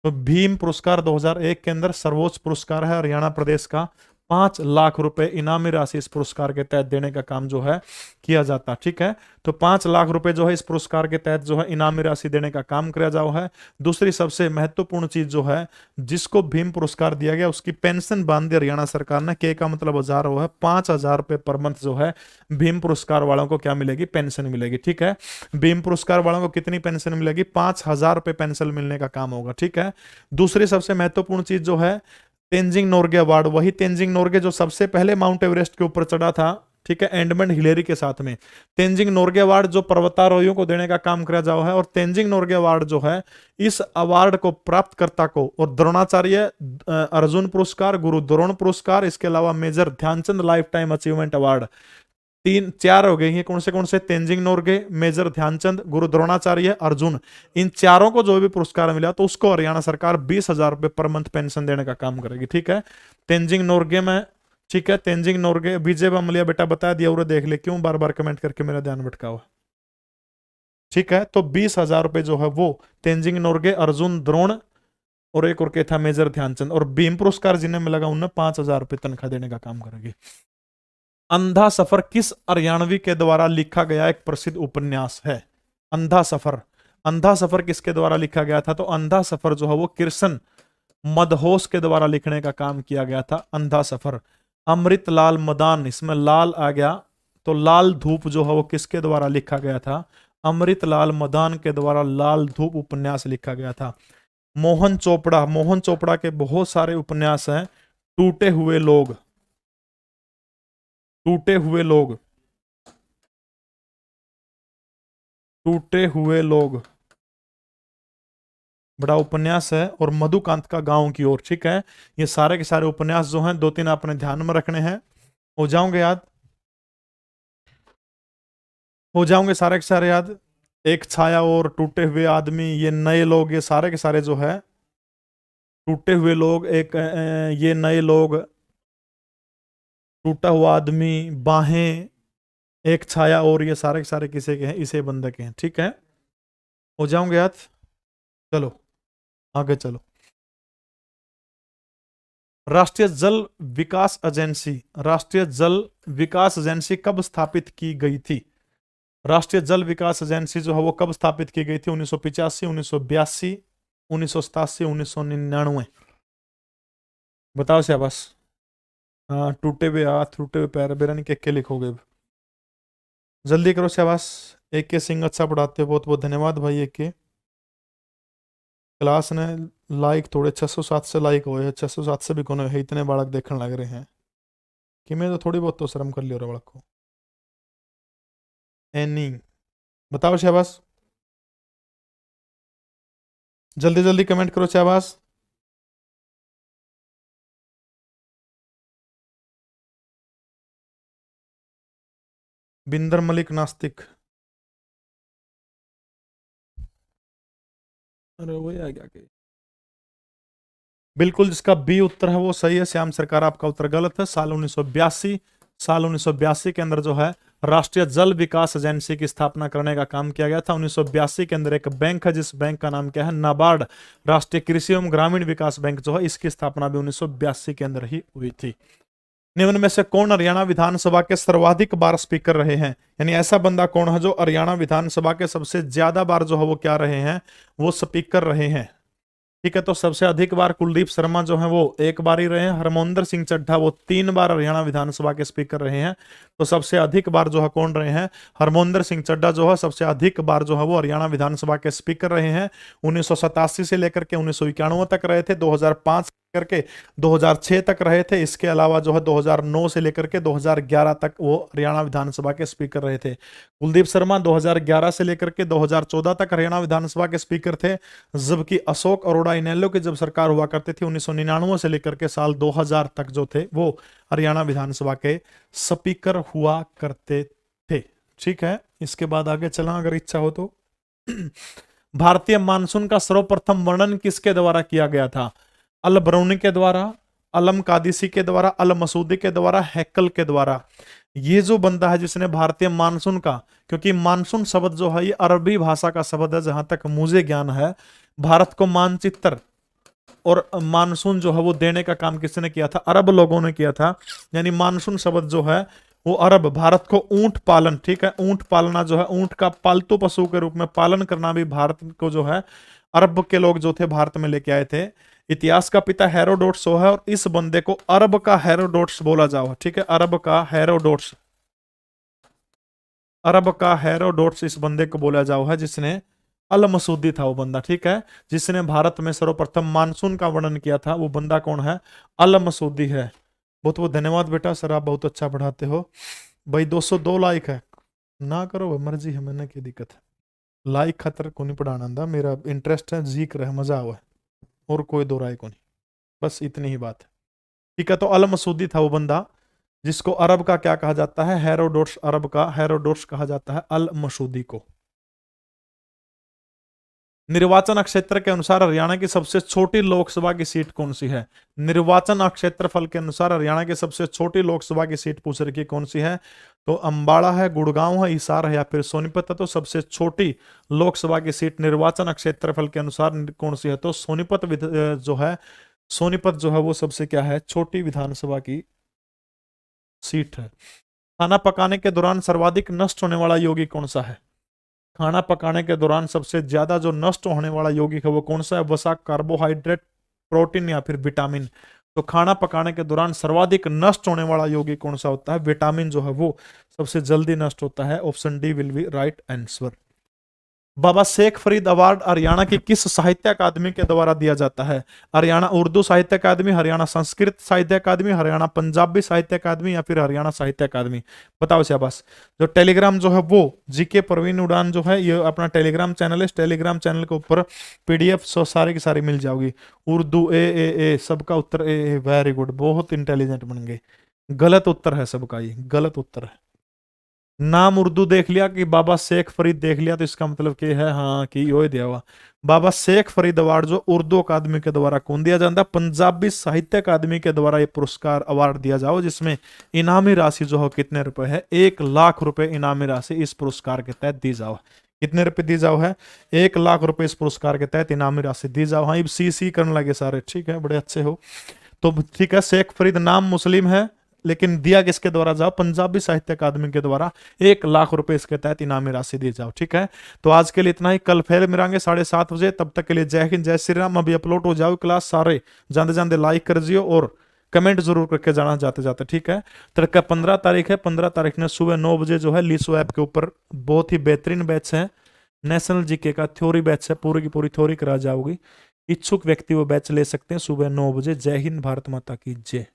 तो भीम पुरस्कार 2001 के अंदर सर्वोच्च पुरस्कार है हरियाणा प्रदेश का। 5 लाख रुपए इनामी राशि इस पुरस्कार के तहत देने का काम जो है किया जाता, ठीक है। तो 5 लाख रुपए जो है इस पुरस्कार के तहत जो है इनामी राशि देने का काम किया जाओ है। दूसरी सबसे महत्वपूर्ण चीज जो है, जिसको भीम पुरस्कार दिया गया उसकी पेंशन बांध दी हरियाणा सरकार ने। के का मतलब 1000 वो है, 5000 रुपए पर मंथ जो है भीम पुरस्कार वालों को क्या मिलेगी? पेंशन मिलेगी, ठीक है। भीम पुरस्कार वालों को कितनी पेंशन मिलेगी? 5000 रुपए पेंशन मिलने का काम होगा, ठीक है। दूसरी सबसे महत्वपूर्ण चीज जो है तेंजिंग नोर्गे अवार्ड, वही तेंजिंग नोर्गे जो सबसे पहले माउंट एवरेस्ट के ऊपर चढ़ा था, ठीक है, एडमंड हिलेरी के साथ में। तेंजिंग नोर्गे अवार्ड जो पर्वतारोहियों को देने का काम किया जाओ है, और तेंजिंग नोर्गे अवार्ड जो है इस अवार्ड को प्राप्तकर्ता को, और द्रोणाचार्य अर्जुन पुरस्कार, गुरु द्रोण पुरस्कार, इसके अलावा major Dhyanchand lifetime achievement award, 4 हो गए। ये कौन से? तेंजिंग नोर्गे, मेजर ध्यानचंद, गुरु द्रोणाचार्य, अर्जुन। इन चारों को जो भी पुरस्कार मिला तो उसको हरियाणा सरकार 20,000 रुपए पर मंथ पेंशन देने का काम करेगी, ठीक है। तेंजिंग नोर्गे में, ठीक है, तेंजिंग नोर्गे। विजय बामलिया बेटा बता दिया, और देख ले, क्यों बार बार कमेंट करके मेरा ध्यान भटका हुआ, ठीक है। तो 20,000 रुपए जो है वो तेंजिंग नोर्गे, अर्जुन, द्रोण और एक और के था मेजर ध्यानचंद, और भीम पुरस्कार जिन्हें मिलेगा उन्हें 5,000 रुपए तनख्वाह देने का काम करेगी। अंधा सफर किस हरियाणवी के द्वारा लिखा गया एक प्रसिद्ध उपन्यास है? अंधा सफर, अंधा सफर किसके द्वारा लिखा गया था? तो अंधा सफर जो है वो कृष्ण मदहोश के द्वारा लिखने का काम किया गया था, अंधा सफर। अमृत लाल मदान, इसमें लाल आ गया, तो लाल धूप जो है वो किसके द्वारा लिखा गया था? अमृत लाल मदान के द्वारा लाल धूप उपन्यास लिखा गया था। मोहन चोपड़ा, मोहन चोपड़ा के बहुत सारे उपन्यास हैं। टूटे हुए लोग, टूटे हुए लोग, टूटे हुए लोग बड़ा उपन्यास है, और मधुकांत का गांव की ओर, ठीक है। ये सारे के सारे उपन्यास जो हैं 2-3 अपने ध्यान में रखने हैं, हो जाओगे याद, हो जाओगे सारे के सारे याद। एक छाया और टूटे हुए आदमी, ये नए लोग, ये सारे के सारे जो है टूटे हुए लोग, एक ये नए लोग, टूटा हुआ आदमी, बाहें, एक छाया, और ये सारे के सारे किसे के हैं? इसे बंदे के हैं, ठीक है। हो जाओगे याद, चलो आगे चलो। राष्ट्रीय जल विकास एजेंसी, राष्ट्रीय जल विकास एजेंसी कब स्थापित की गई थी? राष्ट्रीय जल विकास एजेंसी जो है वो कब स्थापित की गई थी? 1985, 1982, 1987, 1999। बताओ शाबाश। हाँ, टूटे हुए हाथ, टूटे हुए पैर, बेरन के लिखोगे? जल्दी करो शाबाश। एक के सिंह अच्छा पढ़ाते हो, बहुत बहुत धन्यवाद भाई। एक के क्लास ने लाइक थोड़े 607 से लाइक हुए, 607 से भी कौन है, इतने बालक देखने लग रहे हैं कि मैं तो थोड़ी बहुत तो शर्म कर लियो रे बालक को। एनी, बताओ शाबाश, जल्दी जल्दी कमेंट करो शाबाश। बिंदर मलिक नास्तिक, अरे वो आ गया कि बिल्कुल जिसका बी उत्तर है वो सही है। श्याम सरकार आपका उत्तर गलत है। साल 1982, साल 1982 के अंदर जो है राष्ट्रीय जल विकास एजेंसी की स्थापना करने का काम किया गया था। 1982 के अंदर एक बैंक है, जिस बैंक का नाम क्या है? नाबार्ड, राष्ट्रीय कृषि एवं ग्रामीण विकास बैंक जो है, इसकी स्थापना भी 1982 के अंदर ही हुई थी। निम्न में से कौन हरियाणा विधानसभा के सर्वाधिक बार स्पीकर रहे हैं? यानी ऐसा बंदा कौन है जो हरियाणा विधानसभा के सबसे ज्यादा बार जो है वो क्या रहे हैं? वो स्पीकर रहे हैं। ठीक है, तो सबसे अधिक बार कुलदीप शर्मा जो है वो एक बार ही रहे हैं। हरमोंदर सिंह चड्ढा वो 3 बार हरियाणा विधानसभा के स्पीकर रहे हैं। तो सबसे अधिक बार जो है कौन रहे हैं? हरमोंदर सिंह चड्ढा जो है सबसे अधिक बार जो है वो हरियाणा विधानसभा के स्पीकर रहे हैं। 1987 से लेकर के 1991 तक रहे थे, 2005 करके 2006 तक रहे थे। इसके अलावा जो है 2009 से लेकर के 2011 तक वो हरियाणा विधानसभा के स्पीकर रहे थे। कुलदीप शर्मा 2011 से लेकर के 2014 तक हरियाणा विधानसभा के स्पीकर थे, जबकि अशोक अरोड़ा इनेलो की जब सरकार हुआ करती थी 1999 से लेकर के साल 2000 तक जो थे वो हरियाणा विधानसभा के स्पीकर हुआ करते थे। ठीक है, इसके बाद आगे चला अगर इच्छा हो तो। भारतीय मानसून का सर्वप्रथम वर्णन किसके द्वारा किया गया था? अल बरूनी के द्वारा, अलम कादिसी के द्वारा, अल मसूदी के द्वारा, हैकल के द्वारा। ये जो बंदा है जिसने भारतीय मानसून का, क्योंकि मानसून शब्द जो है ये अरबी भाषा का शब्द है जहां तक मुझे ज्ञान है। भारत को मानचित्र और मानसून जो है वो देने का काम किसने किया था? अरब लोगों ने किया था। यानी मानसून शब्द जो है वो अरब, भारत को ऊंट पालन, ठीक है, ऊंट पालना जो है, ऊंट का पालतू पशु के रूप में पालन करना भी भारत को जो है अरब के लोग जो थे भारत में लेके आए थे। इतिहास का पिता हेरोडोट्स है और इस बंदे को अरब का हेरोडोट्स बोला जाओ। ठीक है, अरब का हेरोडोट्स, अरब का हेरोडोट्स इस बंदे को बोला जाओ है, जिसने अल मसूदी था वो बंदा। ठीक है, जिसने भारत में सर्वप्रथम मानसून का वर्णन किया था वो बंदा कौन है? अल मसूदी है। बहुत बहुत धन्यवाद बेटा, सर आप बहुत अच्छा पढ़ाते हो भाई। 202 लाइक है, ना करो भाई, मर्जी है, मैंने क्या दिक्कत है। लाइक खतर को नहीं पढ़ाना था, मेरा इंटरेस्ट है, जिक्र है, मजा हुआ है, और कोई दो राय को नहीं, बस इतनी ही बात है। ठीक है, तो अल मसूदी था वो बंदा जिसको अरब का क्या कहा जाता है? हेरोडोट्स, अरब का हेरोडोट्स कहा जाता है अल मसूदी को। निर्वाचन क्षेत्र के अनुसार हरियाणा की सबसे छोटी लोकसभा की सीट कौन सी है? निर्वाचन क्षेत्रफल के अनुसार हरियाणा की सबसे छोटी लोकसभा की सीट पूछ रखी कौन सी है? तो अंबाला है, गुड़गांव है, हिसार है, या फिर सोनीपत है। तो सबसे छोटी लोकसभा की सीट निर्वाचन क्षेत्रफल के अनुसार कौन सी है? तो सोनीपत जो है, सोनीपत जो है वो सबसे क्या है? छोटी विधानसभा की सीट है। खाना पकाने के दौरान सर्वाधिक नष्ट होने वाला यौगिक कौन सा है? खाना पकाने के दौरान सबसे ज्यादा जो नष्ट होने वाला यौगिक है वो कौन सा है? वसा, कार्बोहाइड्रेट, प्रोटीन, या फिर विटामिन। तो खाना पकाने के दौरान सर्वाधिक नष्ट होने वाला यौगिक कौन सा होता है? विटामिन जो है वो सबसे जल्दी नष्ट होता है। Option D will be right answer. Baba Sheikh Farid award Haryana की किस साहित्य अकादमी के द्वारा दिया जाता है? हरियाणा उर्दू साहित्य अकादमी, हरियाणा संस्कृत साहित्य अकादमी, हरियाणा पंजाबी साहित्य अकादमी, या फिर हरियाणा साहित्य अकादमी। बताओ शाबाश। जो टेलीग्राम जो है वो जीके प्रवीण उड़ान जो है ये अपना टेलीग्राम चैनल है, इस टेलीग्राम चैनल के ऊपर पीडीएफ सारी की सारी मिल जाओगी। उर्दू ए सबका उत्तर ए। वेरी गुड, बहुत इंटेलिजेंट बन गए। गलत उत्तर है सबका, ये गलत उत्तर है। नाम उर्दू देख लिया कि बाबा शेख फरीद देख लिया तो इसका मतलब क्या है? हाँ कि यो दिया हुआ बाबा शेख फरीद अवार्ड जो उर्दू अकादमी के द्वारा कौन दिया जाता है? पंजाबी साहित्य अकादमी के द्वारा ये पुरस्कार अवार्ड दिया जाओ, जिसमें इनामी राशि जो है कितने रुपए है? 1 लाख रुपए इनामी राशि इस पुरस्कार के तहत दी जाओ। कितने रुपए दी जाओ है? 1 लाख रुपए इस पुरस्कार के तहत इनामी राशि दी जाओ। हाँ, अब सी करने लगे सारे, ठीक है, बड़े अच्छे हो। तो ठीक है, शेख फरीद नाम मुस्लिम है, लेकिन दिया किसके द्वारा जाओ, पंजाबी साहित्य अकादमी के द्वारा 1 लाख रुपए इसके तहत इनामी राशि दी जाओ। ठीक है, तो आज के लिए इतना ही, कल फिर मिलेंगे 7:30 बजे। तब तक के लिए जय हिंद, जय श्री राम। अभी अपलोड हो जाओ क्लास, सारे जाते जाते लाइक कर जियो और कमेंट जरूर करके जाना जाते जाते। ठीक है, तड़का 15 तारीख है, 15 तारीख ने सुबह 9 बजे जो है लीसो ऐप के ऊपर बहुत ही बेहतरीन बैच है, नेशनल जीके का थ्योरी बैच है, पूरी की पूरी थ्योरी करा जाओगी। इच्छुक व्यक्ति वो बैच ले सकते हैं सुबह 9 बजे। जय हिंद, भारत माता की जय।